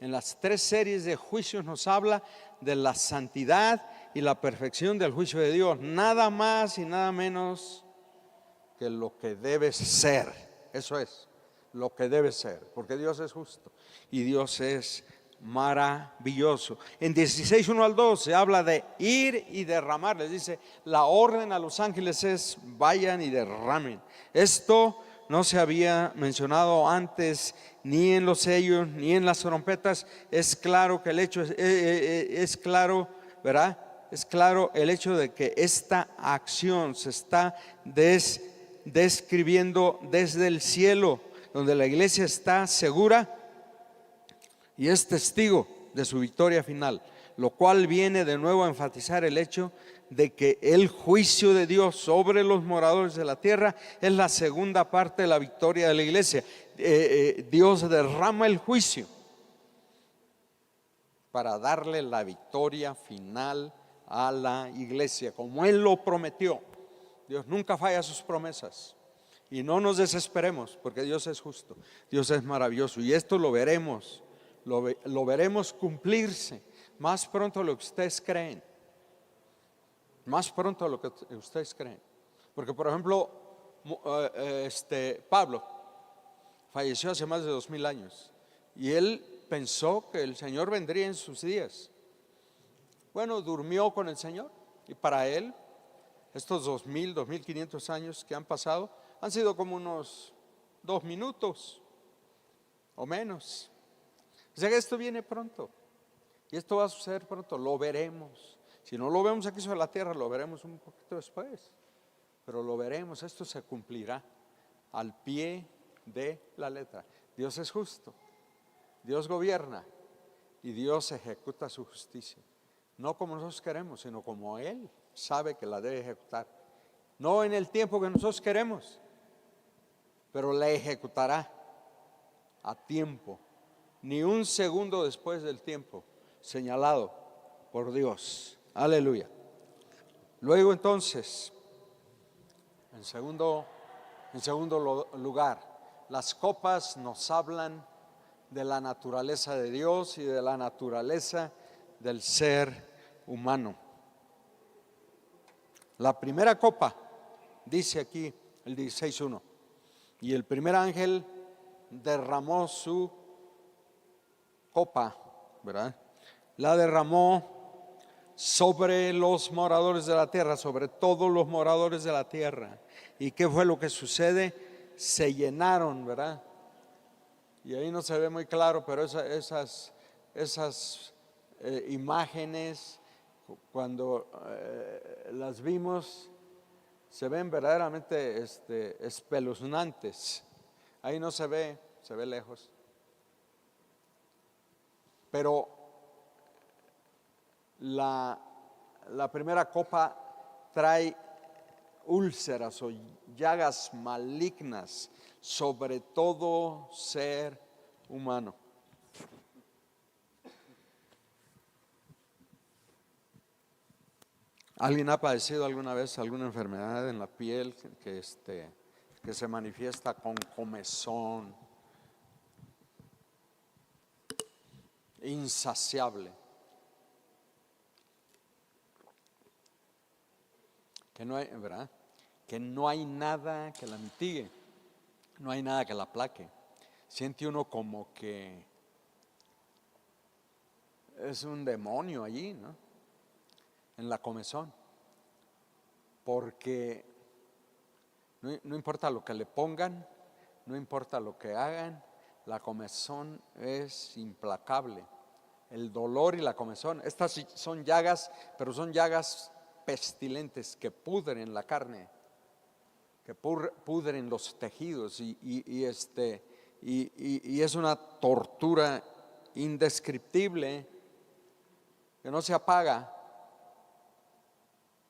en las 3 series de juicios nos habla de la santidad y la perfección del juicio de Dios, nada más y nada menos que lo que debe ser. Eso es lo que debe ser, porque Dios es justo y Dios es maravilloso. En 16, 1 al 2 se habla de ir y derramar. Les dice: la orden a los ángeles es: vayan y derramen. Esto no se había mencionado antes, ni en los sellos, ni en las trompetas. Es claro que el hecho es claro, ¿verdad? Es claro el hecho de que esta acción se está describiendo desde el cielo, donde la iglesia está segura y es testigo de su victoria final, lo cual viene de nuevo a enfatizar el hecho de que el juicio de Dios sobre los moradores de la tierra es la segunda parte de la victoria de la iglesia. Dios derrama el juicio para darle la victoria final a la iglesia, como Él lo prometió. Dios nunca falla sus promesas. Y no nos desesperemos, porque Dios es justo, Dios es maravilloso, y esto lo veremos. Lo veremos cumplirse más pronto de lo que ustedes creen. Más pronto de lo que ustedes creen. Porque, por ejemplo, Pablo falleció hace más de 2000 años. Y él pensó que el Señor vendría en sus días. Bueno, durmió con el Señor. Y para él, estos 2000, 2500 años que han pasado han sido como unos 2 minutos o menos. O sea que esto viene pronto, y esto va a suceder pronto, lo veremos. Si no lo vemos aquí sobre la tierra, lo veremos un poquito después, pero lo veremos, esto se cumplirá al pie de la letra. Dios es justo, Dios gobierna y Dios ejecuta su justicia, no como nosotros queremos, sino como Él sabe que la debe ejecutar. No en el tiempo que nosotros queremos, pero la ejecutará a tiempo. Ni un segundo después del tiempo señalado por Dios. Aleluya. Luego entonces, en segundo lugar, las copas nos hablan de la naturaleza de Dios y de la naturaleza del ser humano. La primera copa, dice aquí el 16:1, y el primer ángel derramó su copa, ¿verdad? La derramó sobre los moradores de la tierra, sobre todos los moradores de la tierra. ¿Y qué fue lo que sucede? Se llenaron, ¿verdad? Y ahí no se ve muy claro, pero esas imágenes, cuando las vimos, se ven verdaderamente espeluznantes. Ahí no se ve lejos. Pero la primera copa trae úlceras o llagas malignas sobre todo ser humano. ¿Alguien ha padecido alguna vez alguna enfermedad en la piel que se manifiesta con comezón insaciable? Que no hay, ¿verdad? Que no hay nada que la mitigue, no hay nada que la aplaque. Siente uno como que es un demonio allí, ¿no? En la comezón, porque no importa lo que le pongan, no importa lo que hagan, la comezón es implacable. El dolor y la comezón, estas sí son llagas, pero son llagas pestilentes que pudren la carne, que pudren los tejidos y es una tortura indescriptible que no se apaga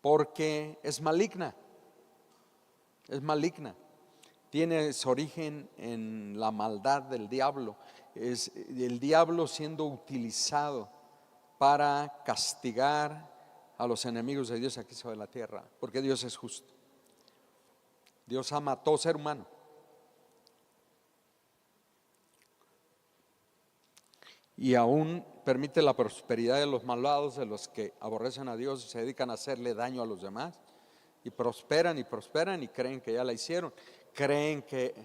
porque es maligna, tiene su origen en la maldad del diablo, es el diablo siendo utilizado para castigar a los enemigos de Dios aquí sobre la tierra, porque Dios es justo. Dios ama a todo ser humano. Y aún permite la prosperidad de los malvados, de los que aborrecen a Dios y se dedican a hacerle daño a los demás. Y prosperan y creen que ya la hicieron. Creen que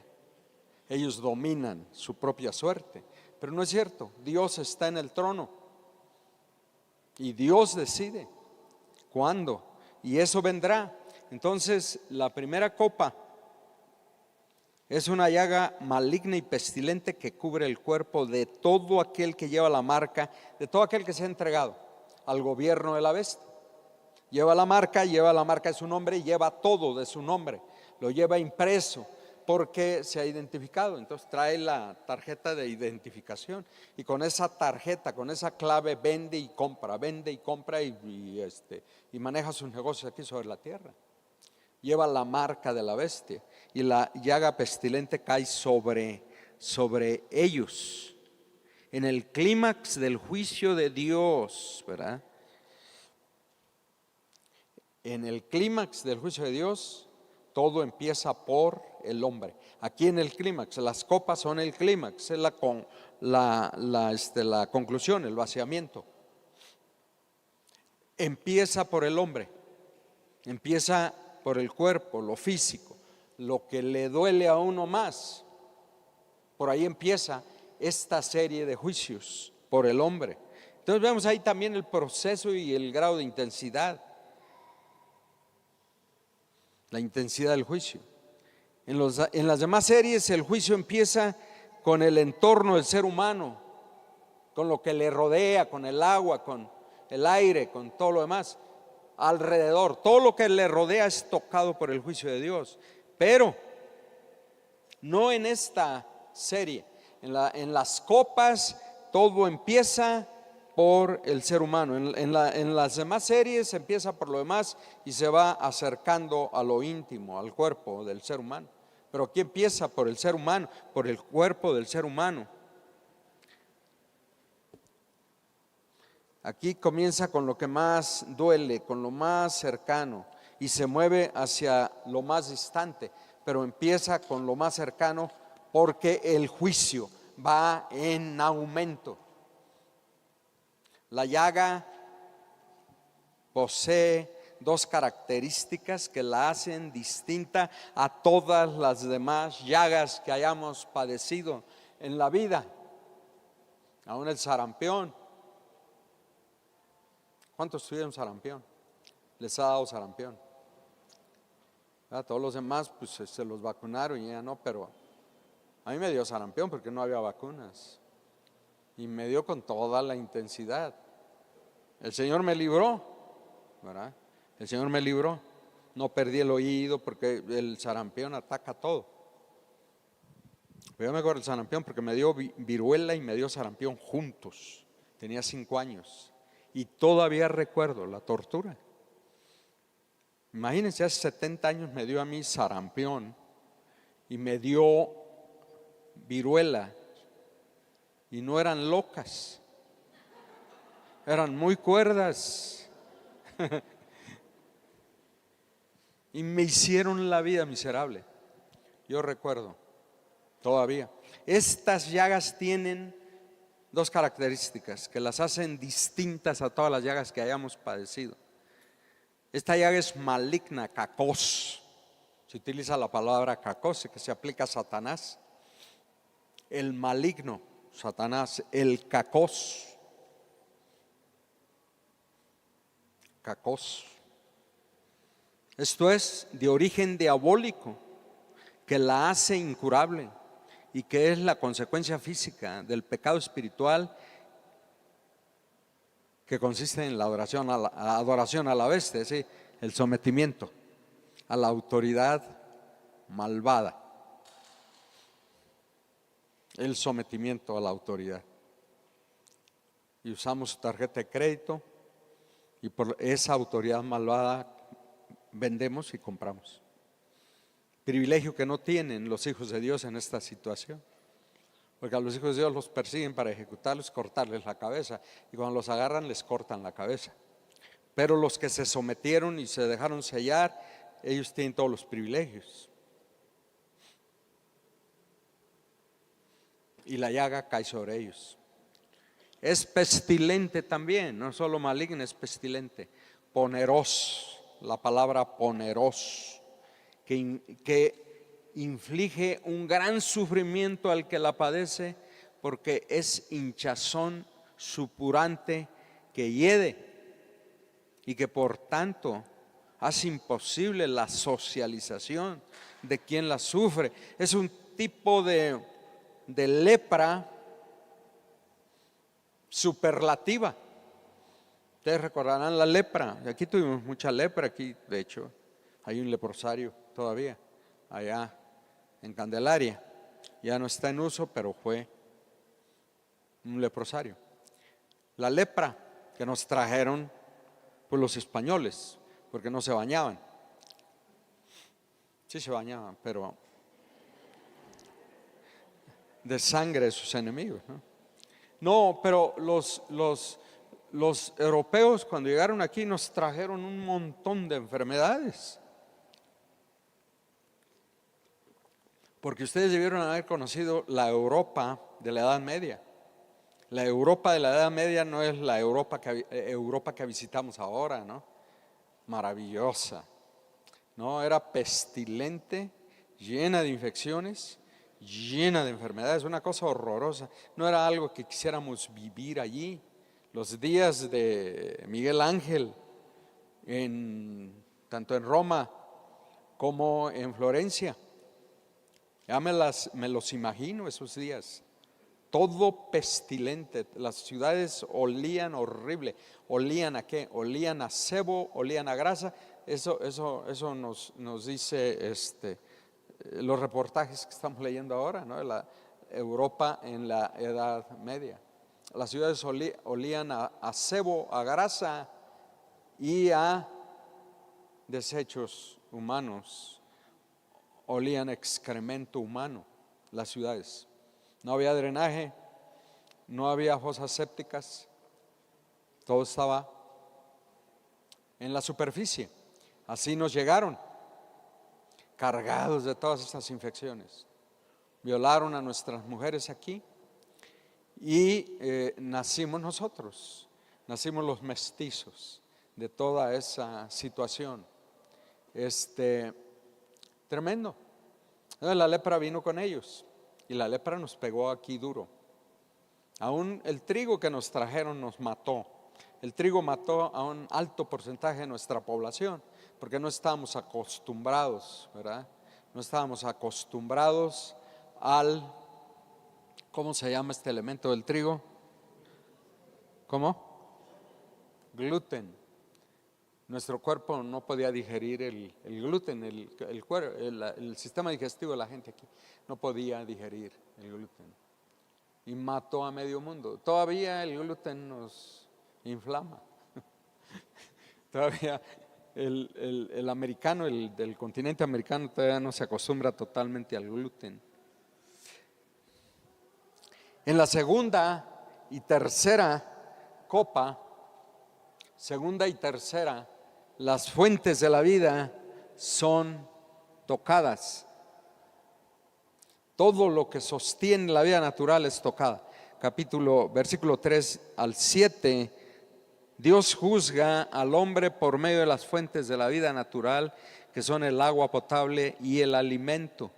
ellos dominan su propia suerte. Pero no es cierto. Dios está en el trono. Y Dios decide cuándo. Y eso vendrá. Entonces, la primera copa es una llaga maligna y pestilente que cubre el cuerpo de todo aquel que lleva la marca, de todo aquel que se ha entregado al gobierno de la bestia. Lleva la marca de su nombre, lleva todo de su nombre, lo lleva impreso porque se ha identificado. Entonces trae la tarjeta de identificación y con esa tarjeta, con esa clave vende y compra y maneja sus negocios aquí sobre la tierra. Lleva la marca de la bestia y la llaga pestilente cae sobre ellos en el clímax del juicio de Dios, ¿verdad? En el clímax del juicio de Dios, todo empieza por el hombre. Aquí en el clímax, las copas son el clímax, es la conclusión, el vaciamiento. Empieza por el hombre, empieza por el cuerpo, lo físico, lo que le duele a uno más. Por ahí empieza esta serie de juicios por el hombre. Entonces vemos ahí también el proceso y el grado de intensidad. La intensidad del juicio. En las demás series el juicio empieza con el entorno del ser humano, con lo que le rodea, con el agua, con el aire, con todo lo demás alrededor. Todo lo que le rodea es tocado por el juicio de Dios, pero no en esta serie. En las copas todo empieza por el ser humano. En las demás series empieza por lo demás y se va acercando a lo íntimo, al cuerpo del ser humano. Pero aquí empieza por el ser humano, por el cuerpo del ser humano. Aquí comienza con lo que más duele, con lo más cercano y se mueve hacia lo más distante, pero empieza con lo más cercano porque el juicio va en aumento. La llaga posee dos características que la hacen distinta a todas las demás llagas que hayamos padecido en la vida. Aún el sarampión. ¿Cuántos tuvieron sarampión? Les ha dado sarampión. A todos los demás pues se los vacunaron y ya no, pero a mí me dio sarampión porque no había vacunas. Y me dio con toda la intensidad. El Señor me libró, ¿verdad? El Señor me libró. No perdí el oído porque el sarampión ataca todo. Pero yo me acuerdo del sarampión porque me dio viruela y me dio sarampión juntos. Tenía 5 años y todavía recuerdo la tortura. Imagínense, hace 70 años me dio a mí sarampión y me dio viruela. Y no eran locas, eran muy cuerdas. y me hicieron la vida miserable. Yo recuerdo todavía. Estas llagas tienen dos características que las hacen distintas a todas las llagas que hayamos padecido. Esta llaga es maligna, cacos. Se utiliza la palabra cacos, que se aplica a Satanás. El maligno, Satanás, el cacos. Cacos. Esto es de origen diabólico, que la hace incurable y que es la consecuencia física del pecado espiritual, que consiste en la adoración a la bestia, ¿sí? El sometimiento a la autoridad malvada, el sometimiento a la autoridad. Y usamos su tarjeta de crédito y por esa autoridad malvada vendemos y compramos. Privilegio que no tienen los hijos de Dios en esta situación, porque a los hijos de Dios los persiguen para ejecutarlos, cortarles la cabeza, y cuando los agarran les cortan la cabeza. Pero los que se sometieron y se dejaron sellar, ellos tienen todos los privilegios. Y la llaga cae sobre ellos. Es pestilente también, no solo maligna, es pestilente. Poneros, la palabra poneros, que inflige un gran sufrimiento al que la padece, porque es hinchazón supurante que hiede y que por tanto hace imposible la socialización de quien la sufre. Es un tipo de lepra superlativa. Ustedes recordarán la lepra. Aquí tuvimos mucha lepra, aquí de hecho hay un leprosario todavía allá en Candelaria. Ya no está en uso, pero fue un leprosario. La lepra que nos trajeron pues los españoles, porque no se bañaban. Sí se bañaban, pero de sangre de sus enemigos, ¿no? No, pero los europeos cuando llegaron aquí nos trajeron un montón de enfermedades. Porque ustedes debieron haber conocido la Europa de la Edad Media. La Europa de la Edad Media no es la Europa que visitamos ahora, ¿no? Maravillosa. No, era pestilente, llena de infecciones, llena de enfermedades, una cosa horrorosa. No era algo que quisiéramos vivir allí. Los días de Miguel Ángel, tanto en Roma como en Florencia. Ya me los imagino esos días. Todo pestilente, las ciudades olían horrible. ¿Olían a qué? Olían a sebo, olían a grasa. Eso nos dice los reportajes que estamos leyendo ahora, ¿no? De la Europa en la Edad Media. Las ciudades olían a sebo, a grasa y a desechos humanos. Olían a excremento humano las ciudades. No había drenaje, no había fosas sépticas, todo estaba en la superficie. Así nos llegaron, cargados de todas estas infecciones. Violaron a nuestras mujeres aquí y nacimos nosotros, nacimos los mestizos de toda esa situación. Tremendo. Entonces, la lepra vino con ellos. Y la lepra nos pegó aquí duro. Aún el trigo que nos trajeron nos mató. El trigo mató a un alto porcentaje de nuestra población, porque no estábamos acostumbrados, ¿verdad? No estábamos acostumbrados al, ¿cómo se llama este elemento del trigo? ¿Cómo? Gluten. Nuestro cuerpo no podía digerir el gluten, el sistema digestivo de la gente aquí no podía digerir el gluten y mató a medio mundo. Todavía el gluten nos inflama. Todavía el americano, el del continente americano, todavía no se acostumbra totalmente al gluten. En la segunda y tercera copa, las fuentes de la vida son tocadas. Todo lo que sostiene la vida natural es tocada. Versículo 3 al 7. Dios juzga al hombre por medio de las fuentes de la vida natural, que son el agua potable y el alimento.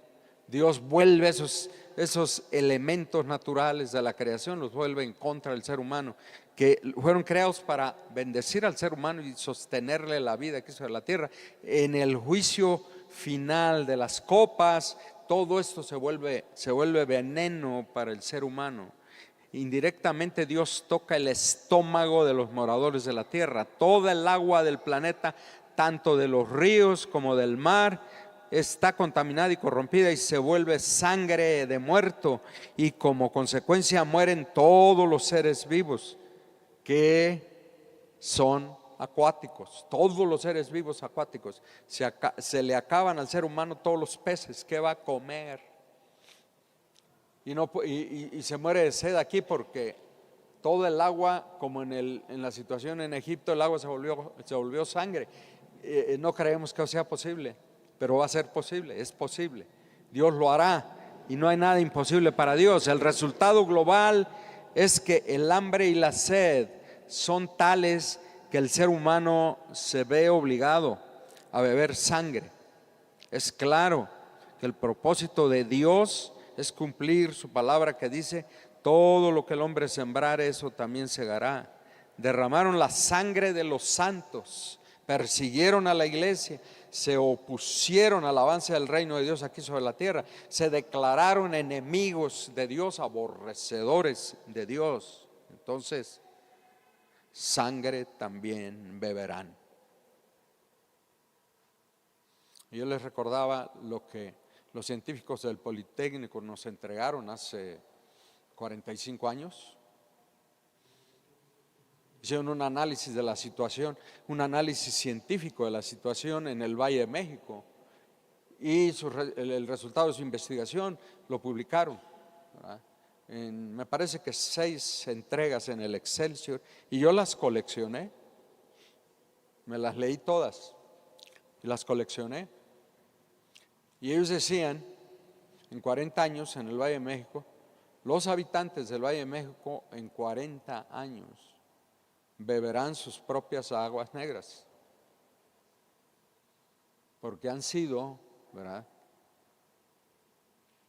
Dios vuelve esos elementos naturales de la creación, los vuelve en contra del ser humano, que fueron creados para bendecir al ser humano y sostenerle la vida aquí sobre la tierra. En el juicio final de las copas, todo esto se vuelve veneno para el ser humano. Indirectamente Dios toca el estómago de los moradores de la tierra. Toda el agua del planeta, tanto de los ríos como del mar, está contaminada y corrompida y se vuelve sangre de muerto, y como consecuencia mueren todos los seres vivos que son acuáticos. Todos los seres vivos acuáticos. Se le acaban al ser humano todos los peces. ¿Qué va a comer? Y se muere de sed aquí porque todo el agua, como en la situación en Egipto, el agua se volvió sangre. No creemos que sea posible, pero va a ser posible, es posible. Dios lo hará y no hay nada imposible para Dios. El resultado global es que el hambre y la sed son tales que el ser humano se ve obligado a beber sangre. Es claro que el propósito de Dios es cumplir su palabra que dice: todo lo que el hombre sembrare, eso también segará. Derramaron la sangre de los santos, persiguieron a la iglesia, se opusieron al avance del reino de Dios aquí sobre la tierra, se declararon enemigos de Dios, aborrecedores de Dios. Entonces, sangre también beberán. Yo les recordaba lo que los científicos del Politécnico nos entregaron hace 45 años. Hicieron un análisis de la situación, un análisis científico de la situación en el Valle de México, y el resultado de su investigación lo publicaron, ¿verdad? Me parece que 6 entregas en el Excelsior, y yo las coleccioné, me las leí todas y las coleccioné. Y ellos decían, en 40 años en el Valle de México, los habitantes del Valle de México en 40 años beberán sus propias aguas negras, porque han sido, ¿verdad?,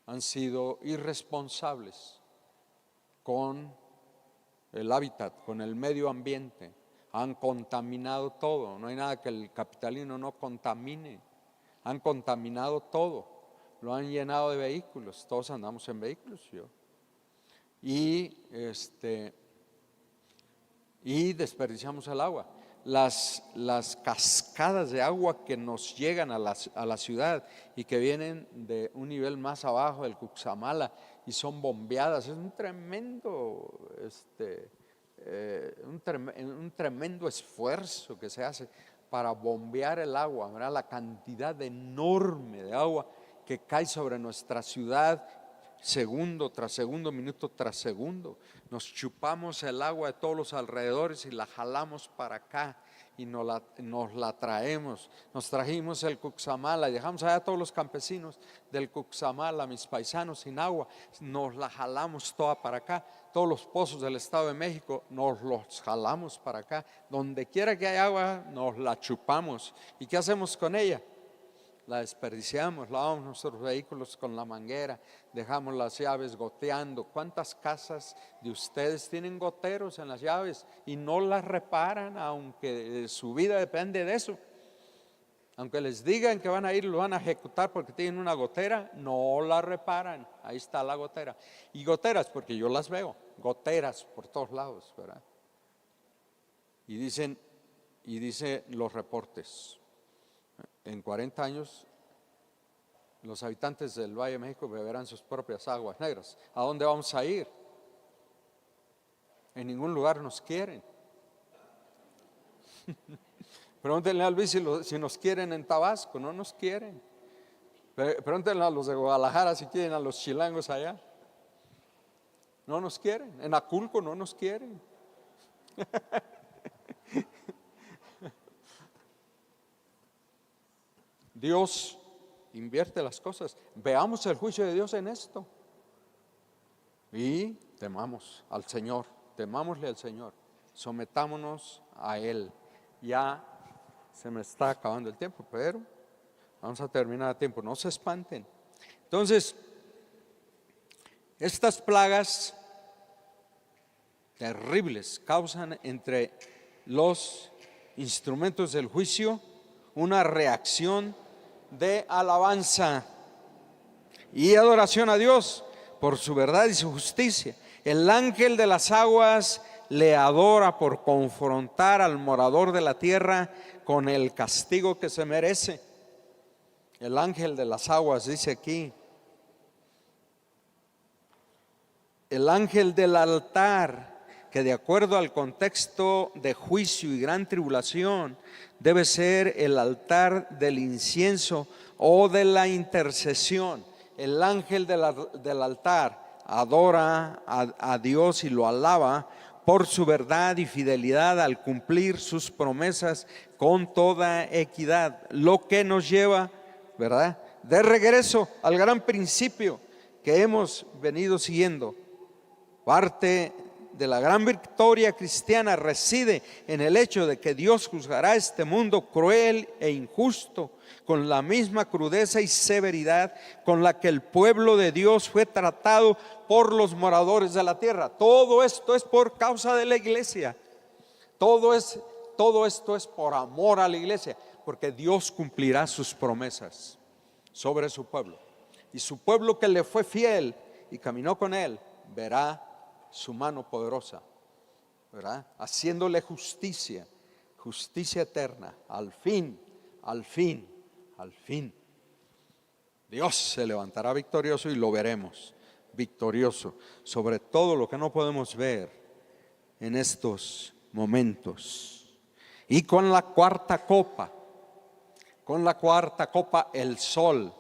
han sido irresponsables con el hábitat, con el medio ambiente, han contaminado todo. No hay nada que el capitalino no contamine. Han contaminado todo, lo han llenado de vehículos, todos andamos en vehículos, y desperdiciamos el agua. Las cascadas de agua que nos llegan a la ciudad y que vienen de un nivel más abajo del Cuxamala y son bombeadas, es un tremendo esfuerzo que se hace para bombear el agua, ¿verdad? La cantidad enorme de agua que cae sobre nuestra ciudad segundo tras segundo, minuto tras segundo. Nos chupamos el agua de todos los alrededores y la jalamos para acá y nos la traemos. Nos trajimos el Cuxamala y dejamos allá a todos los campesinos del Cuxamala, mis paisanos sin agua, nos la jalamos toda para acá. Todos los pozos del Estado de México nos los jalamos para acá. Donde quiera que haya agua, nos la chupamos. ¿Y qué hacemos con ella? La desperdiciamos, lavamos nuestros vehículos con la manguera, dejamos las llaves goteando. ¿Cuántas casas de ustedes tienen goteros en las llaves y no las reparan, aunque su vida depende de eso? Aunque les digan que van a ir, lo van a ejecutar porque tienen una gotera, no la reparan. Ahí está la gotera. Y goteras, porque yo las veo, goteras por todos lados, ¿verdad? Y dicen los reportes: en 40 años los habitantes del Valle de México beberán sus propias aguas negras. ¿A dónde vamos a ir? En ningún lugar nos quieren. Pregúntenle a Luis si nos quieren en Tabasco. No nos quieren. Pregúntenle a los de Guadalajara si quieren a los chilangos allá. No nos quieren. En Aculco no nos quieren. Dios invierte las cosas. Veamos el juicio de Dios en esto. Y temamos al Señor, temámosle al Señor, sometámonos a Él. Ya se me está acabando el tiempo, pero vamos a terminar a tiempo, no se espanten. Entonces, estas plagas terribles causan entre los instrumentos del juicio una reacción de alabanza y adoración a Dios por su verdad y su justicia. El ángel de las aguas le adora por confrontar al morador de la tierra con el castigo que se merece. El ángel de las aguas dice aquí. El ángel del altar, que de acuerdo al contexto de juicio y gran tribulación debe ser el altar del incienso o de la intercesión. El ángel del altar adora a Dios y lo alaba por su verdad y fidelidad al cumplir sus promesas con toda equidad, lo que nos lleva, ¿verdad?, de regreso al gran principio que hemos venido siguiendo. Parte de la gran victoria cristiana reside en el hecho de que Dios juzgará este mundo cruel e injusto con la misma crudeza y severidad con la que el pueblo de Dios fue tratado por los moradores de la tierra. Todo esto es por causa de la iglesia. Todo esto es por amor a la iglesia, porque Dios cumplirá sus promesas sobre su pueblo. Y su pueblo que le fue fiel y caminó con él, verá su mano poderosa, ¿verdad?, haciéndole justicia, justicia eterna. Al fin, Dios se levantará victorioso y lo veremos victorioso sobre todo lo que no podemos ver en estos momentos. Y con la cuarta copa el sol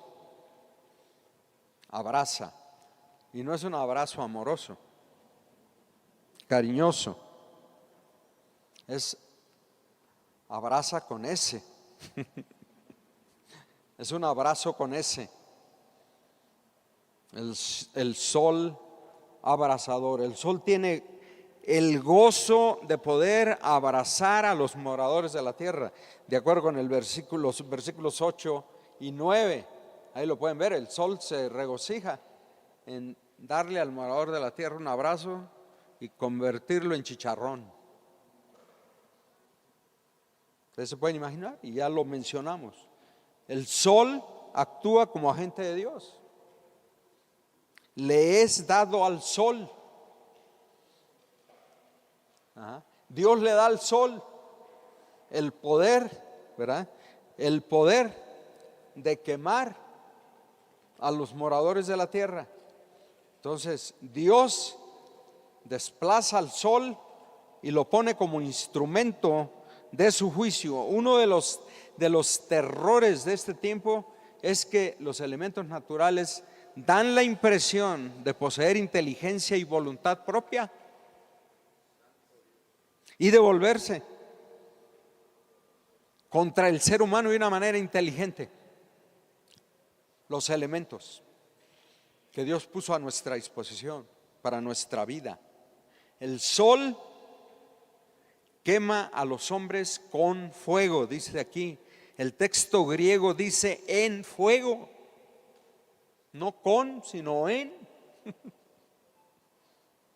abraza, y no es un abrazo amoroso, cariñoso, es abraza con S. Es un abrazo con S. El sol abrasador. El sol tiene el gozo de poder abrazar a los moradores de la tierra, de acuerdo con los versículos 8 y 9. Ahí lo pueden ver. El sol se regocija en darle al morador de la tierra un abrazo y convertirlo en chicharrón. Ustedes se pueden imaginar, y ya lo mencionamos. El sol actúa como agente de Dios. Le es dado al sol. Dios le da al sol el poder, ¿verdad?, el poder de quemar a los moradores de la tierra. Entonces Dios desplaza al sol y lo pone como instrumento de su juicio. Uno de los terrores de este tiempo es que los elementos naturales dan la impresión de poseer inteligencia y voluntad propia y de volverse contra el ser humano de una manera inteligente. Los elementos que Dios puso a nuestra disposición para nuestra vida. El sol quema a los hombres con fuego, dice aquí. El texto griego dice en fuego, no con, sino en.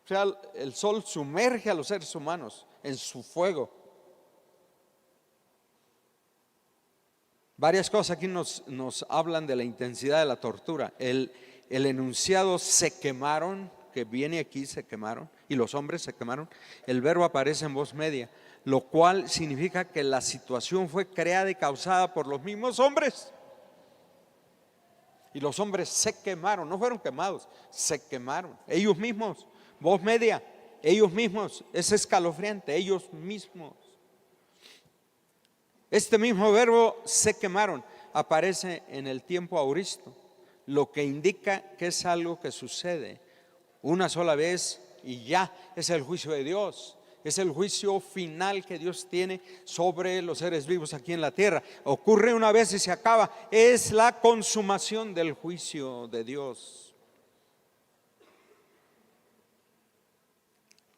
O sea, el sol sumerge a los seres humanos en su fuego. Varias cosas aquí nos hablan de la intensidad de la tortura. El enunciado se quemaron, que viene aquí, se quemaron, y los hombres se quemaron. El verbo aparece en voz media, lo cual significa que la situación fue creada y causada por los mismos hombres. Y los hombres se quemaron, no fueron quemados, se quemaron. Ellos mismos, voz media, ellos mismos, es escalofriante, ellos mismos. Este mismo verbo, se quemaron, aparece en el tiempo auristo, lo que indica que es algo que sucede una sola vez y ya es el juicio de Dios. Es el juicio final que Dios tiene sobre los seres vivos aquí en la tierra. Ocurre una vez y se acaba. Es la consumación del juicio de Dios.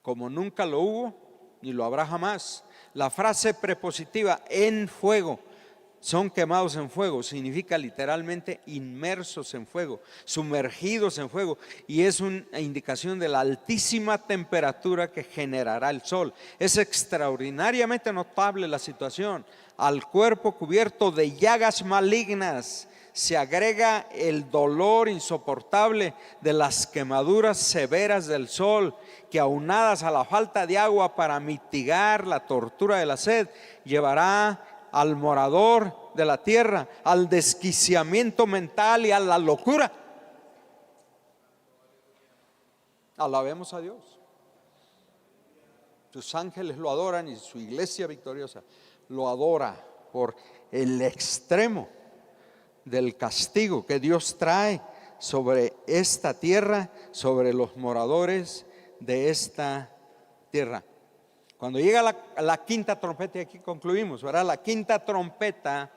Como nunca lo hubo, ni lo habrá jamás. La frase prepositiva en fuego, son quemados en fuego, significa literalmente inmersos en fuego, sumergidos en fuego, y es una indicación de la altísima temperatura que generará el sol. Es extraordinariamente notable la situación. Al cuerpo cubierto de llagas malignas se agrega el dolor insoportable de las quemaduras severas del sol, que aunadas a la falta de agua para mitigar la tortura de la sed, llevará al morador de la tierra al desquiciamiento mental y a la locura. Alabemos a Dios. Sus ángeles lo adoran y su iglesia victoriosa lo adora por el extremo del castigo que Dios trae sobre esta tierra, sobre los moradores de esta tierra. Cuando llega la quinta trompeta, y aquí concluimos, ¿verdad? La quinta trompeta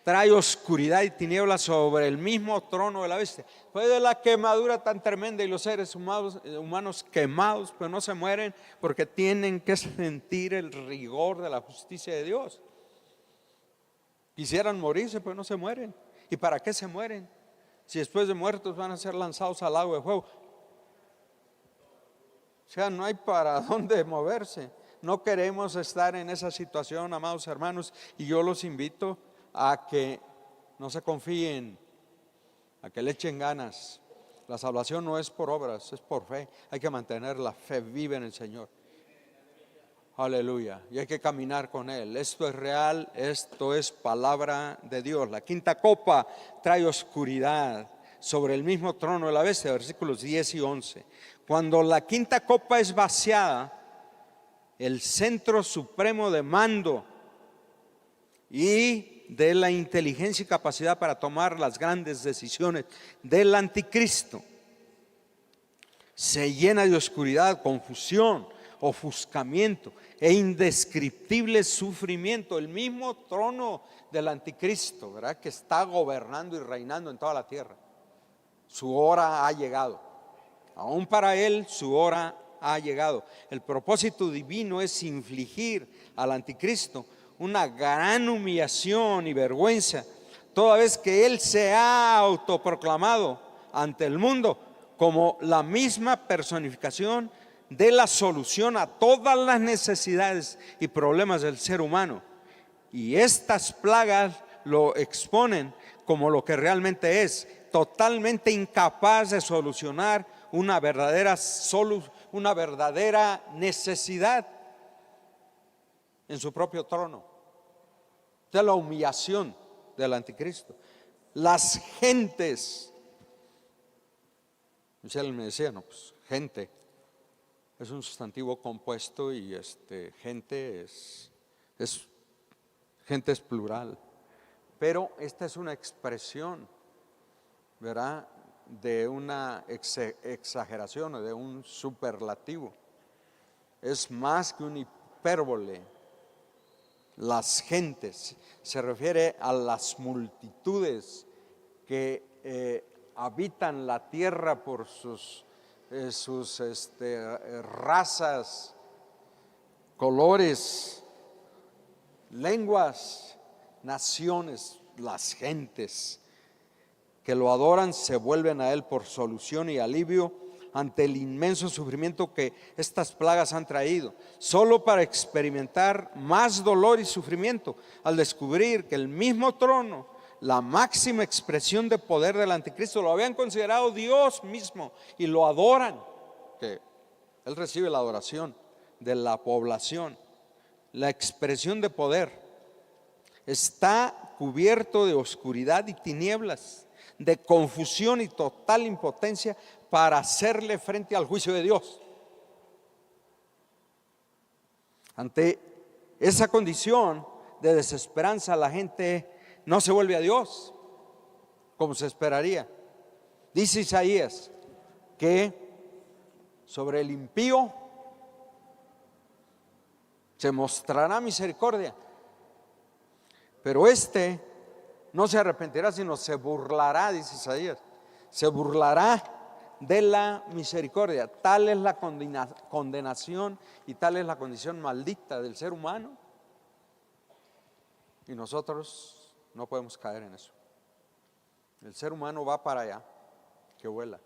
trae oscuridad y tinieblas sobre el mismo trono de la bestia. Fue de la quemadura tan tremenda, y los seres humanos quemados, pero no se mueren porque tienen que sentir el rigor de la justicia de Dios. Quisieran morirse, pero no se mueren. ¿Y para qué se mueren? Si después de muertos van a ser lanzados al lago de fuego. O sea, no hay para dónde moverse. No queremos estar en esa situación, amados hermanos, y yo los invito a que no se confíen, a que le echen ganas. La salvación no es por obras, es por fe. Hay que mantener la fe viva en el Señor. Aleluya. Y hay que caminar con Él. Esto es real, esto es palabra de Dios. La quinta copa trae oscuridad sobre el mismo trono de la bestia, versículos 10 y 11. Cuando la quinta copa es vaciada, el centro supremo de mando y de la inteligencia y capacidad para tomar las grandes decisiones del anticristo se llena de oscuridad, confusión, ofuscamiento e indescriptible sufrimiento. El mismo trono del anticristo, ¿verdad?, que está gobernando y reinando en toda la tierra. Su hora ha llegado. Aún para él su hora ha llegado. El propósito divino es infligir al anticristo una gran humillación y vergüenza, toda vez que él se ha autoproclamado ante el mundo como la misma personificación de la solución a todas las necesidades y problemas del ser humano. Y estas plagas lo exponen como lo que realmente es, totalmente incapaz de solucionar una verdadera necesidad en su propio trono. De la humillación del anticristo. Las gentes, Michelle me decía, no, pues gente es un sustantivo compuesto y gente es plural, pero esta es una expresión, ¿verdad?, de una exageración o de un superlativo. Es más que un hipérbole. Las gentes se refiere a las multitudes que habitan la tierra por sus razas, colores, lenguas, naciones. Las gentes que lo adoran se vuelven a él por solución y alivio ante el inmenso sufrimiento que estas plagas han traído, solo para experimentar más dolor y sufrimiento al descubrir que el mismo trono, la máxima expresión de poder del anticristo, lo habían considerado Dios mismo y lo adoran, que él recibe la adoración de la población. La expresión de poder está cubierto de oscuridad y tinieblas, de confusión y total impotencia para hacerle frente al juicio de Dios. Ante esa condición de desesperanza, la gente no se vuelve a Dios como se esperaría. Dice Isaías que sobre el impío se mostrará misericordia. Pero este no se arrepentirá, sino se burlará, dice Isaías. Se burlará de la misericordia. Tal es la condenación y tal es la condición maldita del ser humano. Y nosotros no podemos caer en eso. El ser humano va para allá, que vuela.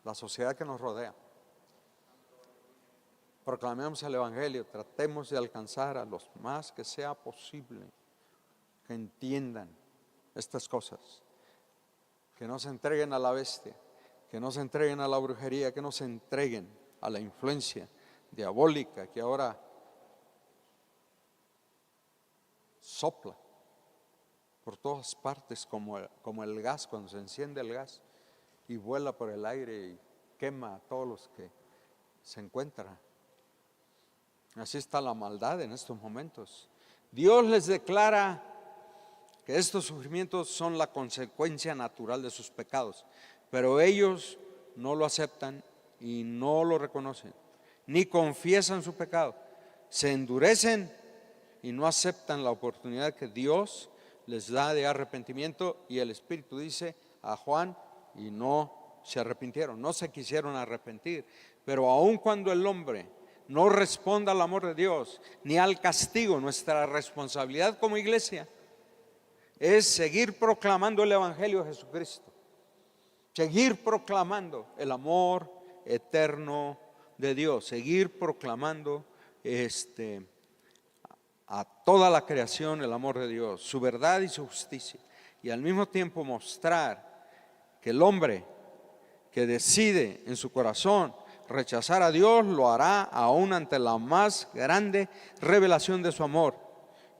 La sociedad que nos rodea. Proclamemos el Evangelio, tratemos de alcanzar a los más que sea posible, que entiendan estas cosas, que no se entreguen a la bestia, que no se entreguen a la brujería, que no se entreguen a la influencia diabólica que ahora sopla por todas partes como el gas, cuando se enciende el gas y vuela por el aire y quema a todos los que se encuentran. Así está la maldad en estos momentos. Dios les declara que estos sufrimientos son la consecuencia natural de sus pecados, pero ellos no lo aceptan y no lo reconocen, ni confiesan su pecado. Se endurecen y no aceptan la oportunidad que Dios les da de arrepentimiento, y el Espíritu dice a Juan, y no se arrepintieron, no se quisieron arrepentir. Pero aun cuando el hombre no responda al amor de Dios ni al castigo, nuestra responsabilidad como iglesia es seguir proclamando el Evangelio de Jesucristo, seguir proclamando el amor eterno de Dios, seguir proclamando a toda la creación el amor de Dios, su verdad y su justicia, y al mismo tiempo mostrar que el hombre que decide en su corazón rechazar a Dios lo hará aún ante la más grande revelación de su amor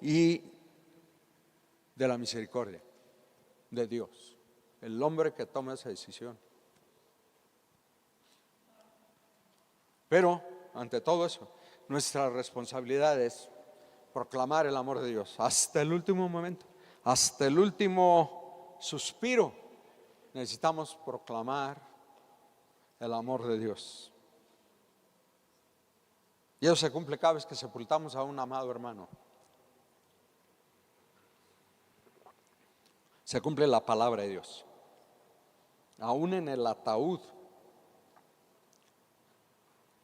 y de la misericordia de Dios. El hombre que toma esa decisión. Pero ante todo eso, nuestra responsabilidad es proclamar el amor de Dios hasta el último momento, hasta el último suspiro. Necesitamos proclamar el amor de Dios. Y eso se cumple cada vez que sepultamos a un amado hermano. Se cumple la palabra de Dios. Aún en el ataúd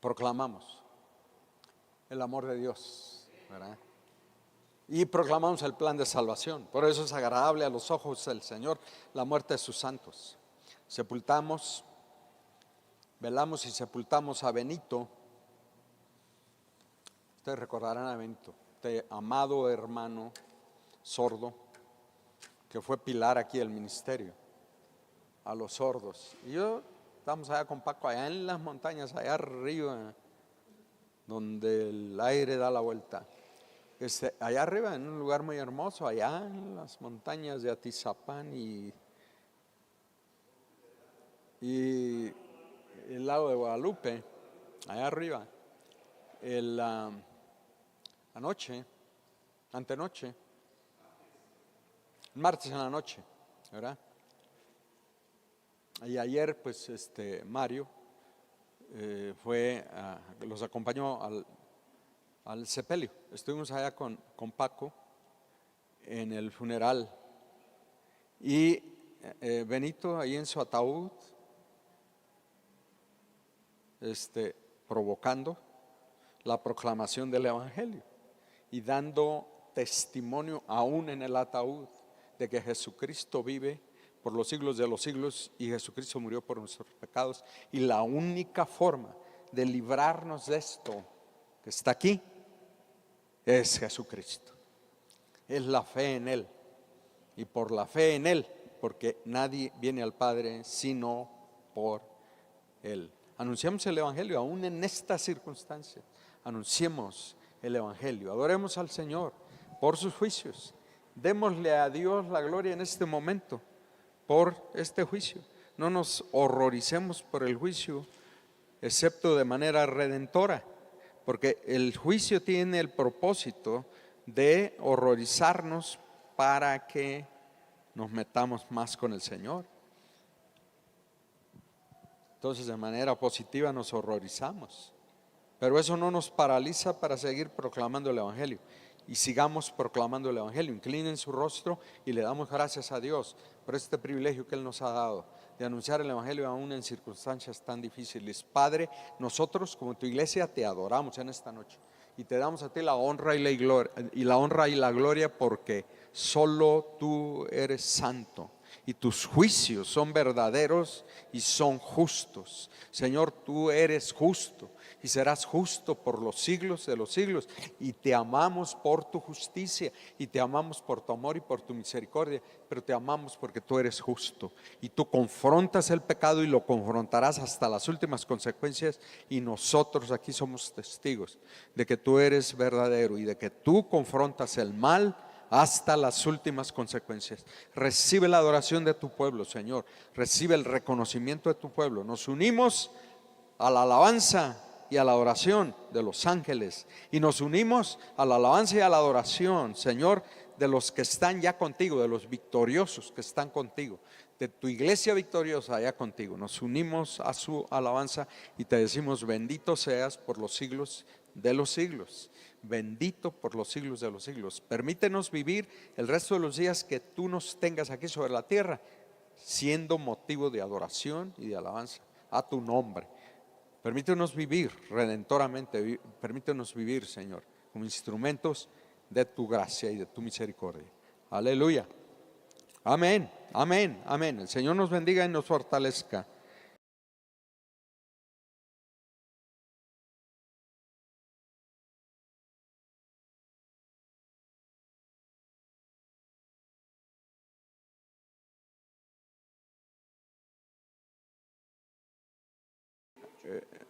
proclamamos el amor de Dios, ¿verdad? Y proclamamos el plan de salvación. Por eso es agradable a los ojos del Señor la muerte de sus santos. Sepultamos, velamos y sepultamos a Benito. Ustedes recordarán a Benito, este amado hermano sordo, que fue pilar aquí del ministerio, a los sordos. Y estamos allá con Paco, allá en las montañas, allá arriba, donde el aire da la vuelta. Allá arriba, en un lugar muy hermoso, allá en las montañas de Atizapán y el lago de Guadalupe, allá arriba, antenoche, martes en la noche, ¿verdad? Y ayer, pues, Mario los acompañó al sepelio. Estuvimos allá con Paco en el funeral y Benito ahí en su ataúd, provocando la proclamación del Evangelio y dando testimonio aún en el ataúd de que Jesucristo vive por los siglos de los siglos y Jesucristo murió por nuestros pecados, y la única forma de librarnos de esto que está aquí es Jesucristo, es la fe en Él, y por la fe en Él, porque nadie viene al Padre sino por Él. Anunciamos el Evangelio aún en estas circunstancias, anunciemos el Evangelio, adoremos al Señor por sus juicios, démosle a Dios la gloria en este momento por este juicio. No nos horroricemos por el juicio, excepto de manera redentora, porque el juicio tiene el propósito de horrorizarnos para que nos metamos más con el Señor. Entonces, de manera positiva nos horrorizamos, Pero eso no nos paraliza para seguir proclamando el Evangelio. Y sigamos proclamando el Evangelio. Inclinen su rostro y le damos gracias a Dios por este privilegio que Él nos ha dado de anunciar el Evangelio aún en circunstancias tan difíciles. Padre, nosotros como tu iglesia te adoramos en esta noche y te damos a ti la honra y la gloria porque solo tú eres santo y tus juicios son verdaderos y son justos. Señor, tú eres justo y serás justo por los siglos de los siglos, y te amamos por tu justicia y te amamos por tu amor y por tu misericordia, pero te amamos porque tú eres justo y tú confrontas el pecado y lo confrontarás hasta las últimas consecuencias, y nosotros aquí somos testigos de que tú eres verdadero y de que tú confrontas el mal hasta las últimas consecuencias. Recibe la adoración de tu pueblo, Señor, recibe el reconocimiento de tu pueblo. Nos unimos a la alabanza y a la adoración de los ángeles, y nos unimos a la alabanza y a la adoración, Señor, de los que están ya contigo, de los victoriosos que están contigo, de tu iglesia victoriosa allá contigo. Nos unimos a su alabanza y te decimos: bendito seas por los siglos de los siglos, bendito por los siglos de los siglos. Permítenos vivir el resto de los días que tú nos tengas aquí sobre la tierra, siendo motivo de adoración y de alabanza a tu nombre. Permítenos vivir redentoramente, permítenos vivir, Señor, como instrumentos de tu gracia y de tu misericordia. Aleluya. Amén, amén, amén. El Señor nos bendiga y nos fortalezca.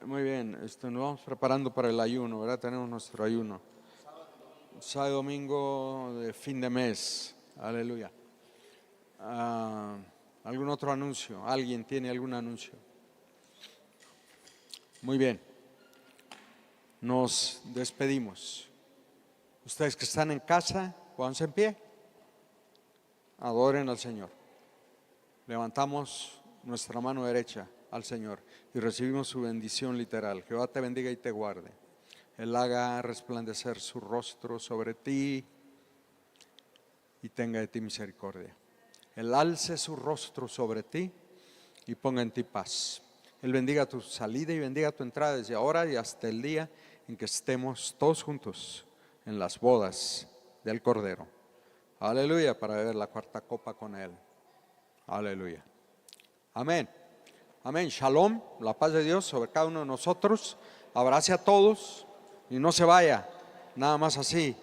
Muy bien, nos vamos preparando para el ayuno, ¿verdad? Tenemos nuestro ayuno. Sábado y domingo de fin de mes. Aleluya. ¿Algún otro anuncio? ¿Alguien tiene algún anuncio? Muy bien. Nos despedimos. Ustedes que están en casa, pónganse en pie. Adoren al Señor. Levantamos nuestra mano derecha al Señor y recibimos su bendición literal. Jehová te bendiga y te guarde. Él haga resplandecer su rostro sobre ti y tenga de ti misericordia. Él alce su rostro sobre ti y ponga en ti paz. Él bendiga tu salida y bendiga tu entrada desde ahora y hasta el día en que estemos todos juntos en las bodas del Cordero. Aleluya, para beber la cuarta copa con Él. Aleluya. Amén. Amén. Shalom, la paz de Dios sobre cada uno de nosotros. Abrace a todos y no se vaya, nada más así.